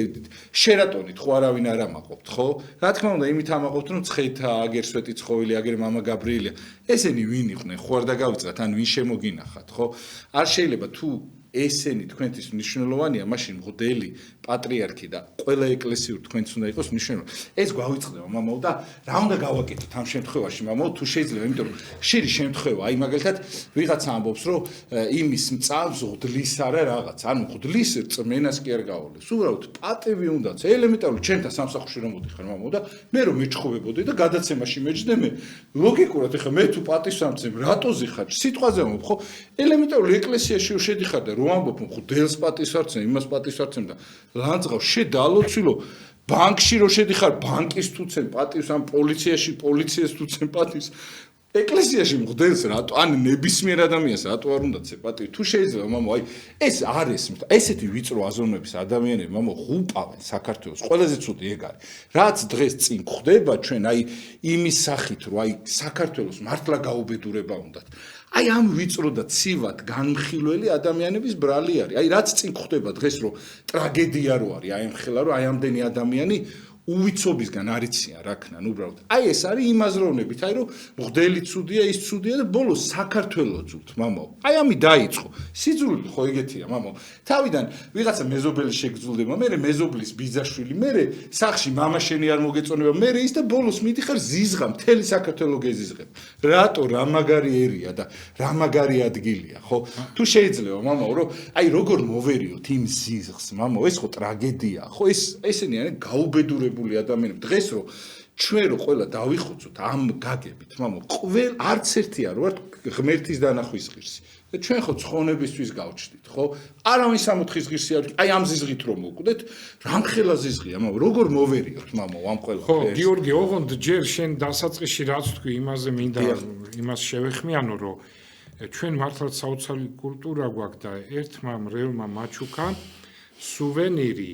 შერატონით ხო არავინ არ ამაყობთ, ხო? რა თქმა უნდა, იმით ამაყობთ, რომ ცხეთა, აგერ სვეტი ცხოველი, აგერ მამა გაბრიელია. ესენი ვინ იყვნენ? ხო არ დაგავიწყათ, ან ვინ შემოგინახათ, ხო? არ შეიძლება თუ ესენი თქვენთვის მნიშვნელოვანია, მაშინ მღვდელი, პატრიარქი და ყველა ეკლესიურ თქვენც უნდა იყოს მნიშვნელოვანი. ეს გვავიწყდება, მამაო და რა უნდა გავაკეთოთ ამ შემთხვევაში, მამაო, თუ შეიძლება, იმიტომ რომ ხშირი შემთხვევა, აი მაგალითად, ვიღაცა ამბობს, რომ იმის მწავს მღვდლის არა რაღაც, ანუ მღვდლის რწმენას კი არ გაავლეს. უბრალოდ პატივი უნდაც, ელემენტარული ჩემთან სამსახურში რომ მოდიხარ, მამაო და მე რომ მეჩხუბებოდი და გადაცემაში მეჯდე მე. ლოგიკურად ეხა მე თუ პატივს ამცემ, რატო ზიხარ? სიტყვაზე ამბობ, ხო? ელემენტარული ეკლესიაში შედიხარ და რომ ამბობ მღვდელს პატივს არცემ, იმას პატივს არცემ და ლანძღავს შედალოცილო ბანკში რო შედიხარ ბანკის თუცენ პატივს ან პოლიციაში პოლიციას თუცენ პატივს ეკლესიაში მღვდელს რატო ან ნებისმიერ ადამიანს რატო არ უნდა ცე პატივი თუ შეიძლება მამო აი ეს არის ესეთი ვიწრო აზროვნების ადამიანები მამო ღუპავენ საქართველოს ყველაზე ცუდი ეგ არის რაც დღეს წინ ხდება ჩვენ აი იმის სახით რომ აი საქართველოს მართლა გაუბედურება უნდათ აი ამ ვიწრო და ცივად განმხილველი ადამიანების ბრალი არის. აი რაც წინ ხდება დღეს რომ ტრაგედია რო არის, აი ამ ხელა რომ აი ამდენი ადამიანი უვიცობისგან არიციან რაკნან უბრალოდ. აი ეს არის იმ აზროვნებით, აი რომ მღვდელი ცუდია, ის ცუდია და ბოლოს საქართველოს ძუთ, მამო. აი ამი დაიწყო. სიძულვი ხო ეგეთია, მამო. თავიდან ვიღაცა მეზობელი შეგძულდება, მე მეზობლის ბიძაშვილი, მე სახში მამაშენი არ მოგეწონება, მე ის და ბოლოს მიდიხარ ზიზღა, მთელი საქართველოს გეზიზღებ. რატო რა მაგარი ერია და რა მაგარი ადგილია, ხო? თუ შეიძლება, მამო, რომ აი როგორ მოვერიოთ იმ ზიზღს, მამო, ეს ხო ტრაგედია, ხო? ესენი არის გაუბედურება ადამიანები დღეს რომ ჩვენ რო ყველა დავიხოცოთ ამ გაგებით მამო ყველ არც ერთი არ ვარ ღმერთის დანახვის ღირსი და ჩვენ ხო ცხონებისთვის გავჩდით ხო არავინ სამოთხის ღირსი არ აი ამ ზიზღით რომ მოკვდეთ რამხელა ზიზღია მამო როგორ მოვერიოთ მამო ამ ყველა ხო გიორგი ოღონდ ჯერ შენ დასაწყისში რაც თქვი იმაზე მინდა იმას შევეხმიანო რომ ჩვენ მართლაც საოცარი კულტურა გვაქვს და ერთმა მრევლმა მაჩუკა სუვენირი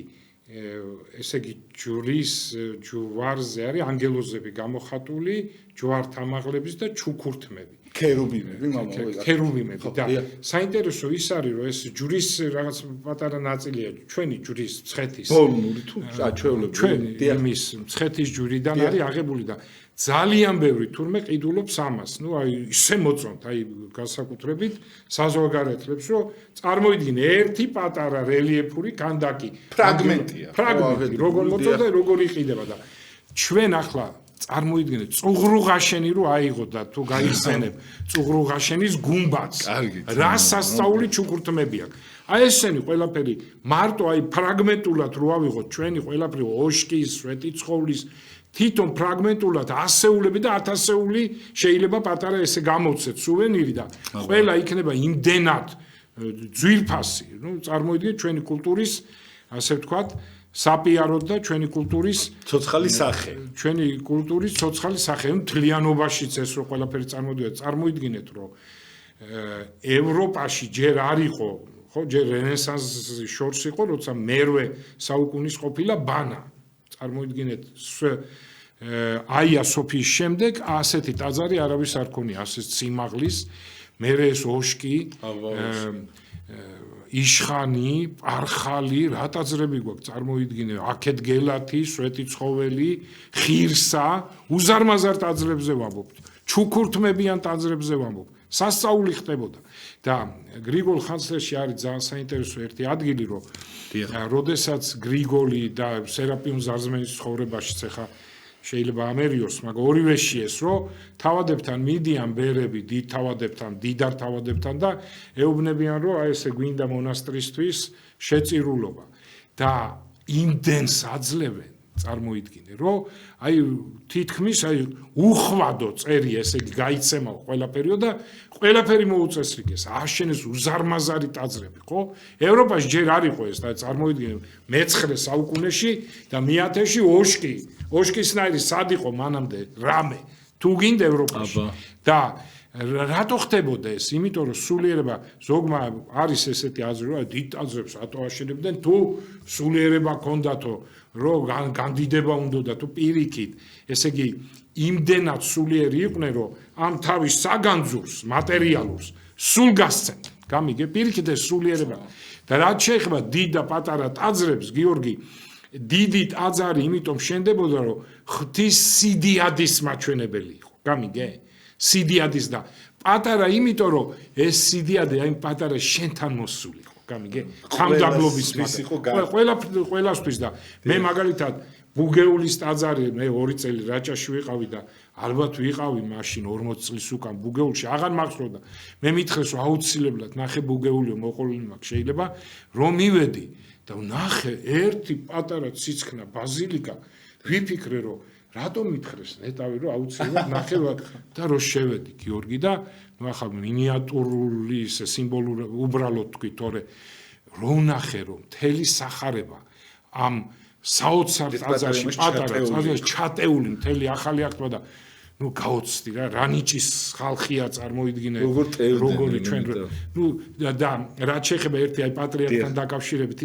ესე იგი ჯვრის ჯვარზე არის ანგელოზები გამოხატული ჯვართამაღლების და ჩუქურთმები ქერუბიმები მამაო ქერუბიმები და საინტერესო ის არის რომ ეს ჯვრის რაღაც პატარა ნაწილია ჩვენი ჯვრის მცხეთის ბოლნური თუ აჩვეულები ჩვენი იმის მცხეთის ჯვრიდან არის აღებული და ძალიან ბევრი თურმე ყიდულობს ამას. ნუ აი ისე მოწონთ აი განსაკუთრებით საზოგადოებებს რომ წარმოიდგინე ერთი პატარა რელიეფური კანდაკი ფრაგმენტია. ფრაგმენტი როგორ მოწონდა როგორ იყიდება და ჩვენ ახლა წარმოიდგინე წუღრუღაშენი რო აიღო და თუ გაიხსენებ წუღრუღაშენის გუმბათს რა სასწაული ჩუქურთმები აქვს. აი ესენი ყველაფერი მარტო აი ფრაგმენტულად რო ავიღოთ ჩვენი ყველაფერი ოშკის, სვეტიცხოვლის თვითონ ფრაგმენტულად ასეულები და ათასეული შეიძლება პატარა ესე გამოცეთ სუვენირი და ყველა იქნება იმდენად ძვირფასი, ნუ წარმოიდგინეთ ჩვენი კულტურის ასე ვთქვათ საპიაროდ და ჩვენი კულტურის ცოცხალი სახე. ჩვენი კულტურის ცოცხალი სახე, მთლიანობაშიც ეს რო ყველაფერი წარმოდიოდა, წარმოიდგინეთ რომ ევროპაში ჯერ არ იყო, ხო, ჯერ რენესანსის შორს იყო, როცა მერვე საუკუნის ყოფილა ბანა. წარმოიდგინეთ აია სოფიის შემდეგ ასეთი ტაძარი არავის არ ქონია, ასე სიმაღლის, მერე ეს ოშკი, იშხანი, პარხალი, რა ტაძრები გვაქვს, წარმოიდგინე, აქეთ გელათი, სვეტიცხოველი, ხირსა, უზარმაზარ ტაძრებზე ვამბობთ, ჩუქურთმებიან ტაძრებზე ვამბობთ. სასწაული ხდებოდა და გრიგოლ ხანძთელში არის ძალიან საინტერესო ერთი ადგილი, რომ როდესაც გრიგოლი და სერაპიონ ზარზმენის ცხოვრებაშიც ახლა შეიძლება ამერიოს, მაგრამ ორივეში ეს რომ თავადებთან მიდიან ბერები დიდ თავადებთან, დიდარ თავადებთან და ეუბნებიან რომ აი ესე გვინდა მონასტრისთვის შეწირულობა და იმდენს აძლევენ წარმოიდგინე რომ აი თითქმის აი უხვადო წერი ესე იგი გაიცემა ყველაფერიო და ყველაფერი მოუწესრიგეს აშენეს უზარმაზარი ტაძრები ხო ევროპაში ჯერ არ იყო ეს და წარმოიდგინე მე-9 საუკუნეში და მე-10-ში ოშკისნაირი სად იყო მანამდე რამე თუ გინდა ევროპაში და რატო ხდებოდა ეს? იმიტომ რომ სულიერება ზოგმა არის ესეთი აზრი, რომ დიდ ტაძრებს რატო აშენებდნენ თუ სულიერება ჰქონდათო, რომ განდიდება უნდოდა თუ პირიქით, ესე იგი იმდენად სულიერი იყვნენ, რომ ამ თავის საგანძურს, მატერიალურს სულ გასცემთ. გამიგე, პირიქით ეს სულიერება. და რაც შეეხება დიდ და პატარა ტაძრებს, გიორგი, დიდი ტაძარი იმიტომ შენდებოდა, რომ ღვთის სიდიადის მაჩვენებელი იყო. გამიგე? სიდიადის და პატარა იმიტომ რომ ეს სიდიადე აი პატარა შენთან მოსული იყო. გამიგე? ხამდაბლობის ყველასთვის და მე მაგალითად ბუგეულის ტაძარი მე 2 წელი რაჭაში ვიყავი და ალბათ ვიყავი მაშინ 40 წლის უკან ბუგეულში აღარ მახსოვდა. მე მითხრეს რომ აუცილებლად ნახე ბუგეულიო მოყოლილი მაქვს შეიძლება რომ მივედი და ნახე ერთი პატარა ციცქნა ბაზილიკა ვიფიქრე რომ რატომ მითხრეს ნეტავი რომ აუცილებლად ნახევა და რო შევედი გიორგი და ნუ ახლა მინიატურული ეს სიმბოლური უბრალოდ თქვი თორე რო ნახე რომ მთელი სახარება ამ საოცარ ტაძარში პატარა ტაძარში ჩატეული მთელი ახალი აღთქმა და ნუ გაოცდი რა ნიჭის ხალხია წარმოიდგინე როგორი ჩვენ ნუ და რაც შეეხება ერთი აი პატრიარქთან დაკავშირებით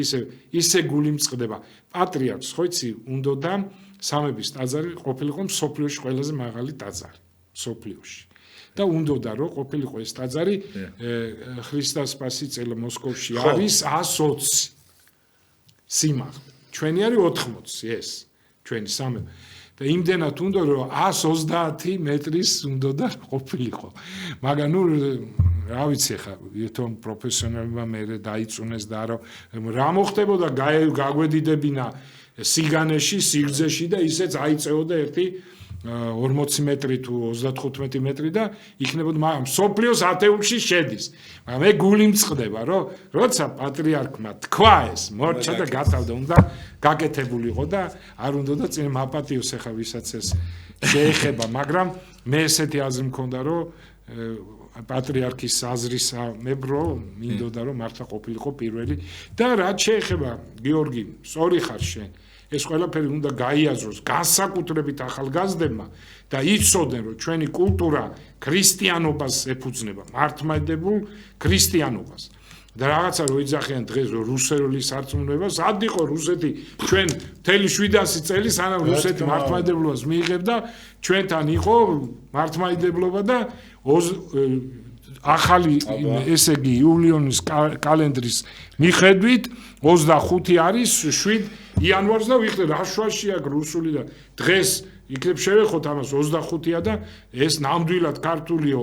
ისე გული მწყდება პატრიარქს ხო იცი უნდოდა სამების ტაძარი ყოფილიყო მსოფლიოში ყველაზე მაღალი ტაძარი მსოფლიოში და უნდოდა რომ ყოფილიყო ეს ტაძარი ხრისტას სპასიწელო მოსკოვში არის 120 სიმაღლე ჩვენი არის 80 ეს ჩვენი სამები და იმდენად უნდა რომ 130 მეტრის უნდოდა ყოფილიყო მაგრამ ნუ რა ვიცი ხა თვითონ პროფესიონალმა მე დაიწუნეს და რა მოხდებოდა გაგვედიდებინა სიგანეში, სიგრძეში და ისეც აიწეოდა ერთი 40 მეტრი თუ 35 მეტრი და იქნებოდა მაგრამ სოფლიოს ათეულში შედის. მაგრამ მე გული მწყდება, რომ როცა პატრიარქმა თქვა ეს, მორჩა და გათავდა, უნდა გაკეთებულიყო და არ უნდოდა წინ მაპატიოს ახლა ვისაც ეს შეეხება, მაგრამ მე ესეთი აზრი მქონდა, რომ პატრიარქის აზრისამებრო მინდოდა რომ მართლა ყოფილიყო პირველი და რაც შეეხება გიორგი, სწორი ხარ შენ ეს ყველაფერი უნდა გაიაზროს განსაკუთრებით ახალგაზრდებმა და იცოდნენ რომ ჩვენი კულტურა ქრისტიანობას ეფუძნება, მართლმადიდებულ ქრისტიანობას. და რაღაცა რო იძახიან დღეს რუსული სარწმუნოება, სად იყო რუსეთი ჩვენ მთელი 700 წელი სანამ რუსეთი მართლმადიდებლობას მიიღებდა, ჩვენთან იყო მართლმადიდებლობა და ახალი ესე იგი იულიონის კალენდრის მიხედვით 25 არის 7 იანვარს და ვიხდე რა შვაშია რუსული და დღეს იქნებ შევეხოთ ამას 25-ია და ეს ნამდვილად ქართულიო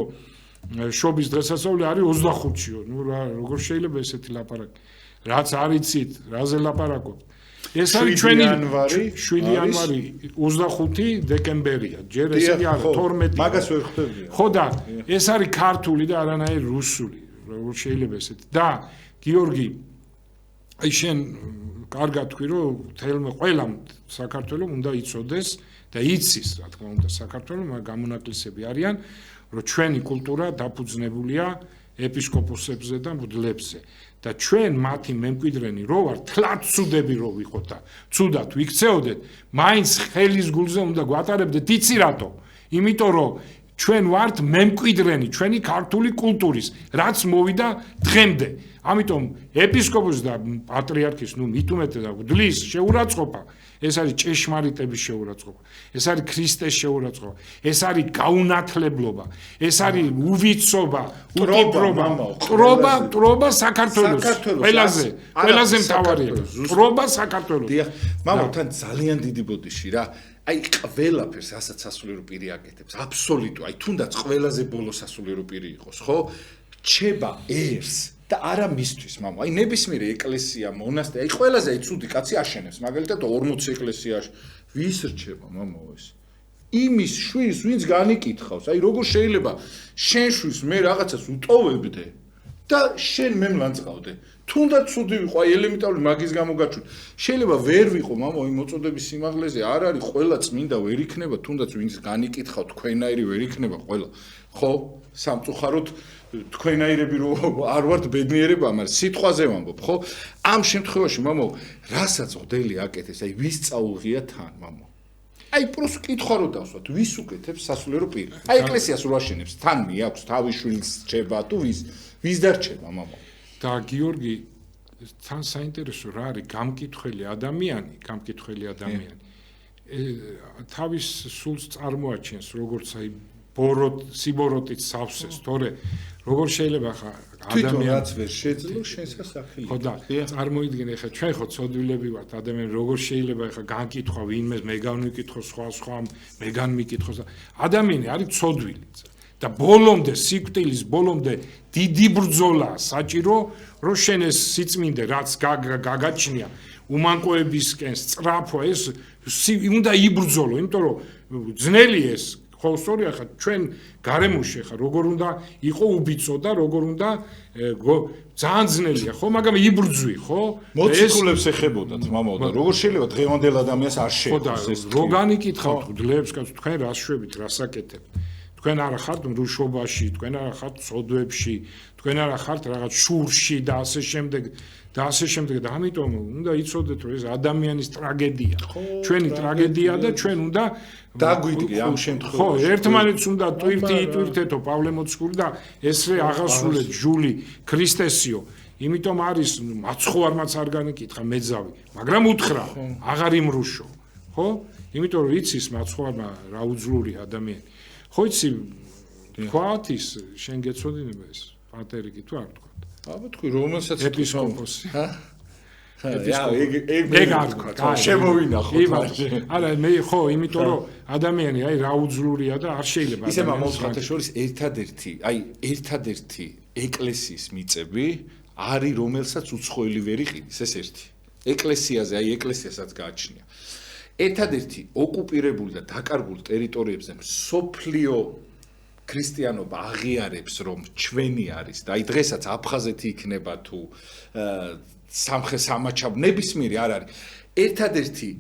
შობის დღესასწაული არის 25-იო. ნუ რა როგორ შეიძლება ესეთი ლაპარაკი? რაც არიცით, რაზე ლაპარაკობთ? ეს არის ჩვენი 7 იანვარი 25 დეკემბერია. ჯერ ესე იგი არა 12. მაგას ვერ ხვდები. ხო და ეს არის ქართული და არანაირი რუსული. როგორ შეიძლება ესეთი? და გიორგი აი შენ კარგად თქვი რომ თელმე ყველამ საქართველოს უნდა იცოდეს და იცის რა თქმა უნდა საქართველოს გამონაკლისები არიან რომ ჩვენი კულტურა დაფუძნებულია ეპისკოპოსებზე და მღვდლებზე და ჩვენ მათი მემკვიდრენი რო ვარ თლად ცუდები რო ვიყოთ და ცუდად ვიქცეოდეთ მაინც ხელის გულზე უნდა გვატარებდეთ იცი რატო იმიტომ რომ ჩვენ ვართ მემკვიდრენი ჩვენი ქართული კულტურის რაც მოვიდა დღემდე ამიტომ ეპისკოპოსი და პატრიარქის ნუ მით უმეტეს და მღვდლის შეურაცხყოფა ეს არის ჭეშმარიტების შეურაცხყოფა ეს არის ქრისტეს შეურაცხყოფა ეს არის გაუნათლებლობა ეს არის უვიცობა უტიპრობა ტრობა საქართველოს ყველაზე მთავარია ტრობა საქართველოს დიახ მამა თან ძალიან დიდი ბოდიში რა აი ყველაფერს რასაც სასულიერო პირი აკეთებს აბსოლუტო აი თუნდაც ყველაზე ბოლო სასულიერო პირი იყოს ხო ჩება ერს და არა მისთვის მამა აი ნებისმიერი ეკლესია მონასტერი აი ყველაზე აი ცუდი კაცი აშენებს მაგალითად 40 ეკლესიაში ვის რჩება მამა ეს იმის შვილს ვინც განიკითხავს აი როგორ შეიძლება შენ შვილს მე რაღაცას უტოვებდე და შენ მე მლანწყავდე თუნდაც ცუდი ვიყო აი ელემენტარული მაგის გამო გაჩვით შეიძლება ვერ ვიყო მამა იმ მოწოდების სიმაღლეზე არ არის ყველა წმინდა ვერ იქნება თუნდაც ვინც განიკითხავ თქვენაირი ვერ იქნება ყველა ხო სამწუხაროდ თქვენაირები რო არ ვართ ბედნიერება მაგრამ სიტყვაზე ვამბობ ხო ამ შემთხვევაში მამა რასაც მღვდელი აკეთებს აი ვის წაუღია თან მამა აი პროს კითხვა რო დავსვათ, ვის უკეთებს სასულიერო პირი? აი ეკლესიას რო აშენებს, თან მიაქვს თავის შვილს რჩება თუ ვის დარჩება მამა? და გიორგი თან საინტერესო რა არის გამკითხველი ადამიანი თავის სულს წარმოაჩენს როგორც აი სიბოროტით სავსეს, თორე როგორ შეიძლება ხა ადამიანი რაც ვერ შეძლო შენსა სახელი. ხო და წარმოიდგინე ხა ჩვენ ხო ცოდვილები ვართ ადამიანი როგორ შეიძლება ხა განკითხვა ვინმე მე განვიკითხო სხვა მე განმიკითხოს ადამიანი არის ცოდვილი და ბოლომდე სიკვდილის ბოლომდე დიდი ბრძოლა საჭირო რომ შენ ეს სიწმინდე რაც გაგაჩნია უმანკოებისკენ სწრაფო ეს უნდა იბრძოლო იმიტომ რომ ძნელი ეს ხო სწორია ხა ჩვენ გარემოში ხა როგორ უნდა იყო უბიცო და როგორ უნდა ძალიან ძნელია ხო მაგრამ იბრძვი ხო მოციქულებს ეხებოდათ მამაო და როგორ შეიძლება დღევანდელ ადამიანს არ შეეხოს ეს რო განიკითხავთ გლებს კაცო თქვენ რას შვებით რასაკეთებთ თქვენ არა ხართ მრუშობაში თქვენ არა ხართ სოდვებში თქვენ არა ხართ რაღაც შურში და ასე შემდეგ და ამიტომ უნდა იცოდეთ რომ ეს ადამიანის ტრაგედია ჩვენი ტრაგედია და ჩვენ უნდა დაგვიდგე ამ შემთხვევაში ხო ერთმანეთს უნდა ტვირთეთო პავლე მოციქული და ესრე აღასრულეთ ჟული ქრისტესიო იმიტომ არის მაცხოვარმაც არ განიკითხა მეძავი მაგრამ უთხრა აღარ იმრუშო ხო იმიტომ რომ იცის მაცხოვარმა რა უძლური ადამიანი ხო იცი თქვათ ის შენ გეცოდინება ეს პატერი კი თუ არ თქვა აბა თქვი რომელსაც ეპისკოპოსი ეგ არ თქვა შემოვინახოთ მაშინ არა მე ხო იმიტომ რომ ადამიანი აი რა უძლურია და არ შეიძლება ისე მამაოს ხათაშორის ერთადერთი ეკლესიის მიწები არის რომელსაც უცხოელი ვერ იყიდის ეს ერთი ეკლესიაზე აი ეკლესიასაც გააჩნია ერთადერთი ოკუპირებული და დაკარგული ტერიტორიებზე სოფლიო ქრისტიანობა აღიარებს რომ ჩვენი არის და აი დღესაც აფხაზეთი იქნება თუ სამხე-სამაჩაბ ნებისმიერი არ არის ერთადერთი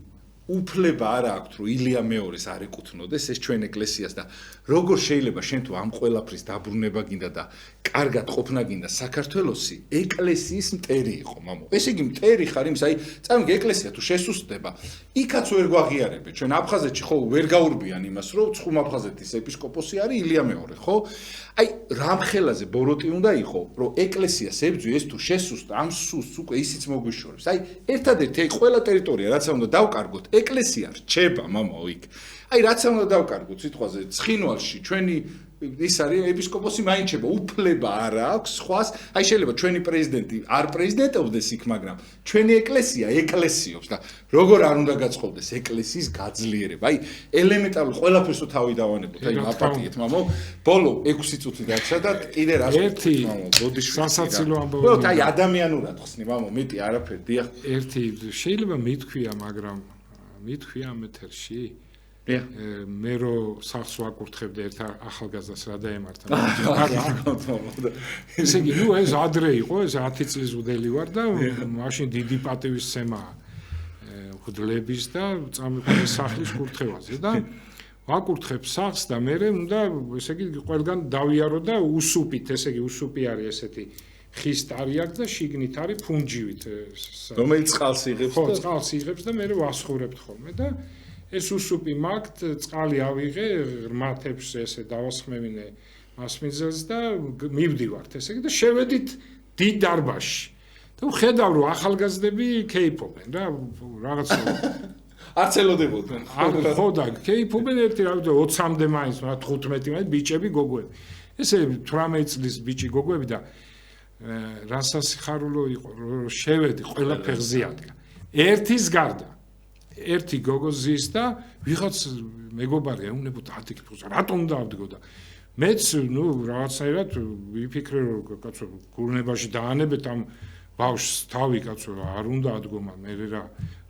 უფლება არ აქვს რომ ილია მეორეს არ ეკუთვნოდეს ეს ჩვენ ეკლესიას და როგორ შეიძლება შენ თუ ამ ყველაფრის დაბრუნება გინდა და კარგად ყოფნა გინდა საქართველოსი ეკლესიის მტერი იყო მამო ეს იგი მტერი ხარ იმის აი წამოდი ეკლესია თუ შესუსტდება იქაც ვერ გვაღიარებენ ჩვენ აფხაზეთში ხო ვერ გაურბიან იმას რომ ცხუმ აფხაზეთის ეპისკოპოსი არის ილია მეორე ხო აი რამხელაზე ბოროტი უნდა იყო რომ ეკლესიას ებძვი ეს თუ შესუსტა ამ სულს უკვე ისიც მოგვიშორებს აი ერთადერთი აი ყველა ტერიტორია რაც უნდა დავკარგოთ ეკლესია რჩება მამაო იქ აი რაც უნდა დავკარგოთ სიტყვაზე ცხინვალში ჩვენი ის არის ეპისკოპოსი მაინჩება უფლება არ აქვს სხვას აი შეიძლება ჩვენი პრეზიდენტი არ პრეზიდენტობდეს იქ მაგრამ ჩვენი ეკლესია ეკლესიობს და როგორ არ უნდა გაწყობდეს ეკლესიის გაძლიერება აი 엘ემენტარულ ყველაფერს თავი დავანებოთ აი აპატიეთ მამო ბოლო 6 წუთი დარჩა და კიდე რა ერთი სასაცილო ამბავი აი ადამიანურად ხსნი მამო მეტი არაფერი დიახ ერთი შეიძლება მითქვია მაგრამ მითქვია ამ ეთერში მე რო სახს ვაკურთხებდი ერთ ახალგაზრდას რა დაემართა ესე იგი ნუ ეს ადრე იყო ეს 10 წლის უდელი ვარ და მაშინ დიდი პატივისცემა ღვთლების და წამიყვანე სახლის კურთხევაზე და ვაკურთხებ სახს და მე უნდა ესე იგი ყველგან დავიარო და უსუპით ესე იგი უსუპი არის ესეთი ხის ტარი აქვს და შიგნით არის ფუნჯივით რომელიც წყალს იღებს ხო წყალს იღებს და მე ვასხურებთ ხოლმე და ეს უსუპი მაგთ წყალი ავიღე ღრმათებს ესე დავასხმევინე მასმიძელს და მივდივართ ესე იგი და შევედით დიდ დარბაზში და ვხედავ რომ ახალგაზრდები კეიფობენ რა რაღაცა არც ელოდებოდნენ ხო და კეიფობენ ერთი რა 20-მდე მაინც 15 მაინც ბიჭები გოგოები ესე 18 წლის ბიჭი გოგოები და რასასიხარულო იყო რომ შევედი ყველა ფეხზე ადგა ერთის გარდა ერთი გოგოზის და ვიღაც მეგობარი ეუნებოდა ათიქფოს რატომ დავდგო და მეც ნუ რაღაცაირად ვიფიქრე რომ კაცო გურნებაში დაანებეთ ამ ბავშვს თავი კაცო არ უნდა ადგომა მე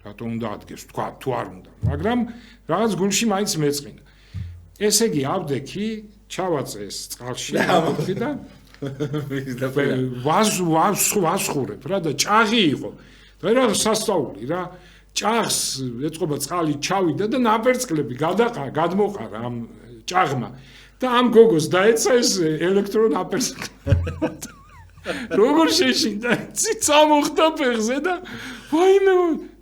რატომ უნდა ადგეს თქვა თუ არ უნდა მაგრამ რაღაც გულში მაინც მეწყინა ესე იგი ავდექი ჩავაწეს წყალში და ვასხურებ რა და ჭაღი იყო და რა სასწაული რა ჭაღს ეწყობა წყალი ჩავიდა და ნაპერწკლები გადმოყარა ამ ჭაღმა და ამ გოგოს დაეცა ეს ელექტრო ნაპერწკლები როგორ შეშინდა წამოხდა ფეხზე და ვაიმე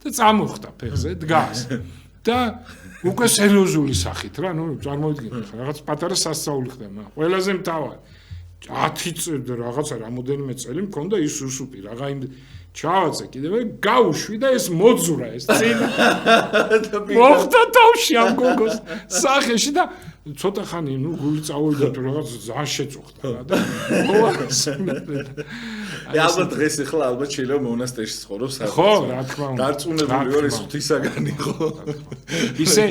და წამოხდა ფეხზე დგას და უკვე სერიოზული სახით რა, წარმოვიდგინეთ, რაღაც პატარა სასწაული ხდება. ყველაზე მთავარი 10 წელი რაღაცა რამოდენიმე წელი მქონდა ის უსუპი რაღა იმ ჩავაწე კიდევ გავუშვი და ეს მოძურა ეს წინ მოხდა თავში ამ გოგოს სახეში და ცოტა ხანი გული წავიდა თუ რაღაც ძალიან შეწუხდა რა და ალბათ დღეს ახლა ალბათ შეიძლება მონასტერში ცხოვრობს ხო რა თქმა უნდა დარწმუნებული ვარ ეს ღვთისაგანი ხო ისე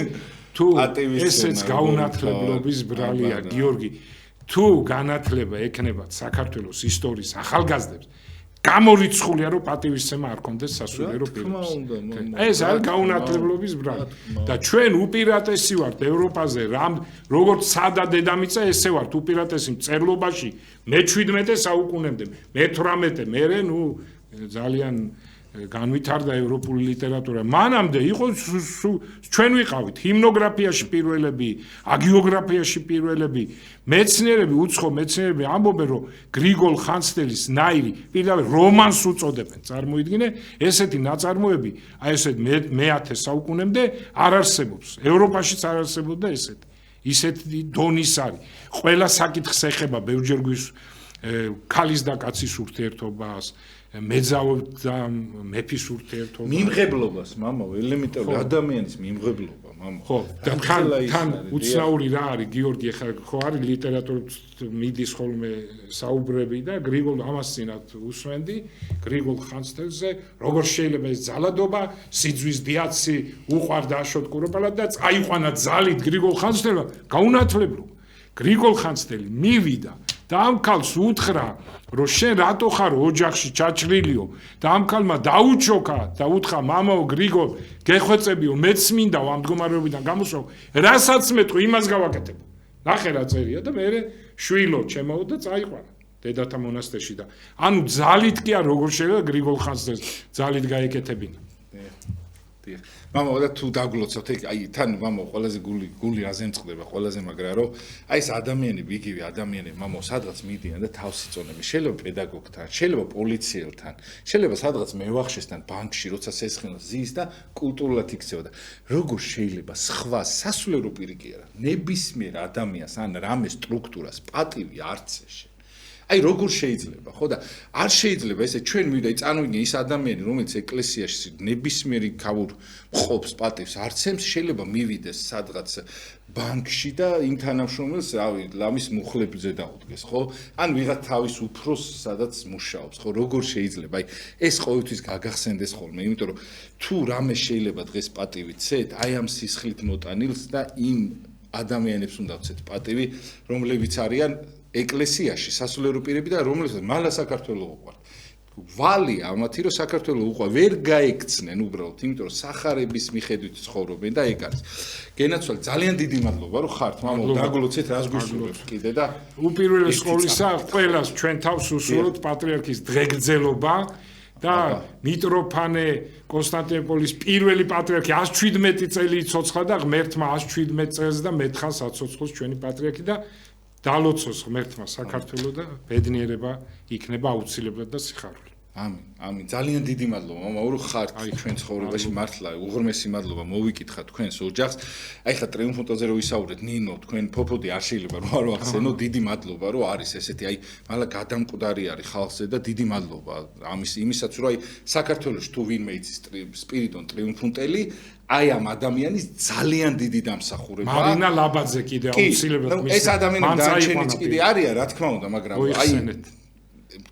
თუ ესეც გაუნათლებლობის ბრალია გიორგი თუ განათლება ექნებათ საქართველოს ისტორიის ახალგაზრდებს გამორიცხულია რომ პატივისცემა არ კონდეს სასულიერო პირებს. ეს არის გაუნათლებლობის ბრალი და ჩვენ უპირატესი ვართ ევროპაზე როგორც სადა დედამიწა ესე ვართ უპირატესი მწერლობაში მე-17 საუკუნემდე მე-18 მერე ძალიან განვითარდა ევროპული ლიტერატურა. მანამდე იყო ჩვენ ვიყავით ჰიმნოგრაფიაში პირველები, აგიოგრაფიაში პირველები, მეცნიერები, უცხო მეცნიერები ამბობენ, რომ გრიგოლ ხანძთელის ნაირი პირდაპირ რომანს უწოდებენ. წარმოიდგინე, ესეთი ნაწარმოები, აი ესეთ მე-10 საუკუნემდე არ არსებობს. ევროპაშიც არ არსებობდა ესეთი. ისეთი დონის არის. ყველა საკითხს ეხება ბევრჯერ ქალის და კაცის ურთიერთობას მეძავებთ და მეფის ურთიერთობას მიმღებლობას მამა ელემენტარული ადამიანის მიმღებლობა მამა ხო და თან უცნაური რა არის გიორგი ახლა ხო არის ლიტერატურით მიდის ხოლმე საუბრები და გრიგოლ ამას წინათ უსვენდი გრიგოლ ხანძთელზე როგორ შეიძლება ეს ძალადობა სიძვის დიაცი უყვარდა აშოტკურებალად და წაიყვანა ძალით გრიგოლ ხანძთელმა გაუნათლებლო გრიგოლ ხანძთელი მივიდა და ამ ქალს უთხრა რომ შენ რატო ხარ ოჯახში ჩაჭრილიო და ამ ქალმა დაუჩოქა და უთხრა მამაო გრიგოლ გეხვეწებიო მეც მინდა ამ მდგომარეობიდან გამოსვლა რასაც მეტყვი იმას გავაკეთებ ნახე რა წერია და მე შვილო ჩემო და წაიყვანა დედათა მონასტერში და ანუ ძალით კი არ როგორ შეიძლება გრიგოლ ხანძთელს ძალით გაეკეთებინა მამა და თუ დაგლოცავთ აი თან მამა ყველაზე გული რაზე მწყდება ყველაზე მაგრა რომ აი ეს ადამიანები იგივე ადამიანები მამა სადღაც მიდიან და თავს იწონები შეიძლება პედაგოგთან შეიძლება პოლიციელთან შეიძლება სადღაც მევახშესთან ბანკში როცა სესხინოს ზის და კულტურულად იქცევა და როგორ შეიძლება სხვა სასულიერო პირი კი არა ნებისმიერ ადამიანს ან რამე სტრუქტურას პატივი არც ეშე აი როგორ შეიძლება ხო და არ შეიძლება ესე ჩვენ მივიდა წანვიდგინე ის ადამიანი რომელიც ეკლესიაში ნებისმიერი ქավոր მყოფს პატივს არცემს შეიძლება მივიდეს სადღაც ბანკში და იმ თანამშრომელს რავი ლამის მუხლებზე დაუდგეს ხო ან ვიღაც თავის უფროს სადაც მუშაობს ხო როგორ შეიძლება აი ეს ყოველთვის გაგახსენდეს ხოლმე იმიტომ რომ თუ რამე შეიძლება დღეს პატივი ცეთ აი ამ სისხლით მოტანილს და იმ ადამიანებს უნდა ვცეთ პატივი რომლებიც არიან ეკლესიაში სასულიერო პირები და რომელსაც მალა საქართველოს უყვართ. ვალი ამათი რომ საქართველოს უყვართ ვერ გაექცნენ უბრალოდ, იმიტომ რომ სახარების მიხედვით ცხოვრობენ და ეგ არის. გენაცვალ ძალიან დიდი მადლობა რომ ხართ, მამო, დაგლოცეთ რას გვისურვებთ კიდე და უპირველეს ყოვლისა ყველას ჩვენ თავს უსურვოთ პატრიარქის დღეგრძელობა და მიტროფანე კონსტანტინოპოლის პირველი პატრიარქი 117 წელი იცოცხლა და ღმერთმა 117 წელს და მეთხანს აცოცხლოს ჩვენი პატრიარქი და დალოცოს ღმერთმა საქართველოს და ბედნიერება იქნება აუცილებლად და სიხარული. ამინ, ამინ. ძალიან დიდი მადლობა, მამა, რომ ხართ ჩვენ ცხოვრებაში მართლა უღრმესი მადლობა მოვიკითხა თქვენს ოჯახს. აი ხა ტრიუმფონტაზე რო ვისაუბრეთ, ნინო, თქვენ ფოფოდი არ შეიძლება რომ არ ვახსენო, დიდი მადლობა რომ არის ესეთი აი მალა გადამკვდარი არის ხალხზე და დიდი მადლობა იმისაც რომ აი საქართველოს თუ ვინმე იცის სპირიდონ ტრიუმფონტელი აი ამ ადამიანის ძალიან დიდი დამსახურება. მარინა ლაბაძე კიდე აუცილებლად ეს ადამიანები დარჩენიც კიდე არიან, რა თქმა უნდა, მაგრამ აი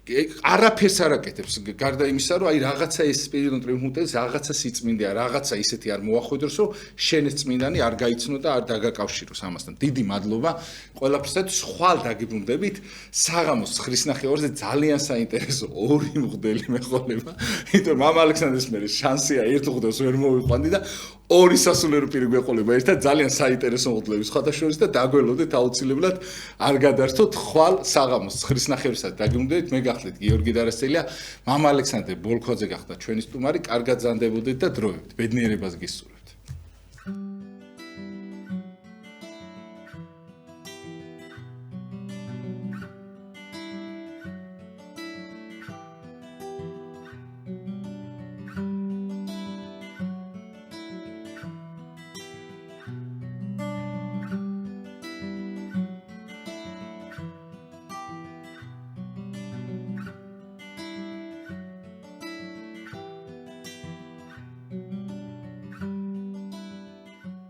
არაფერს არ აკეთებს გარდა იმისა, რომ აი რაღაცა ეს სპირიდონ ტრიუმფონტელის რაღაცა სიწმინდეა, რაღაცა ისეთი არ მოახვედროს, რომ შენეს წმინდანი არ გაიცნო და არ დაგაკავშიროს ამასთან. დიდი მადლობა ყველაფრისათვის. ხვალ დაგიბრუნდებით საღამოს ხრისნახევარზე ძალიან საინტერესო ორი მღვდელი მეყოლება. იმიტომ მამა ალექსანდრეს მერე შანსია ერთ მღვდელს ვერ მოვიყვანდი და ორი სასულიერო პირი გვეყოლება ერთად ძალიან საინტერესო მღვდლების სხვადასხვაშორის და დაგველოდეთ აუცილებლად არ გადართოთ ხვალ საღამოს ხრისნახევრისას დაგიბრუნდებით მე გახლით გიორგი დარასწელია მამა ალექსანდრე ბოლქოძე გახდა ჩვენი სტუმარი კარგად ზანდებოდეთ და დროებით ბედნიერებას გისურვებთ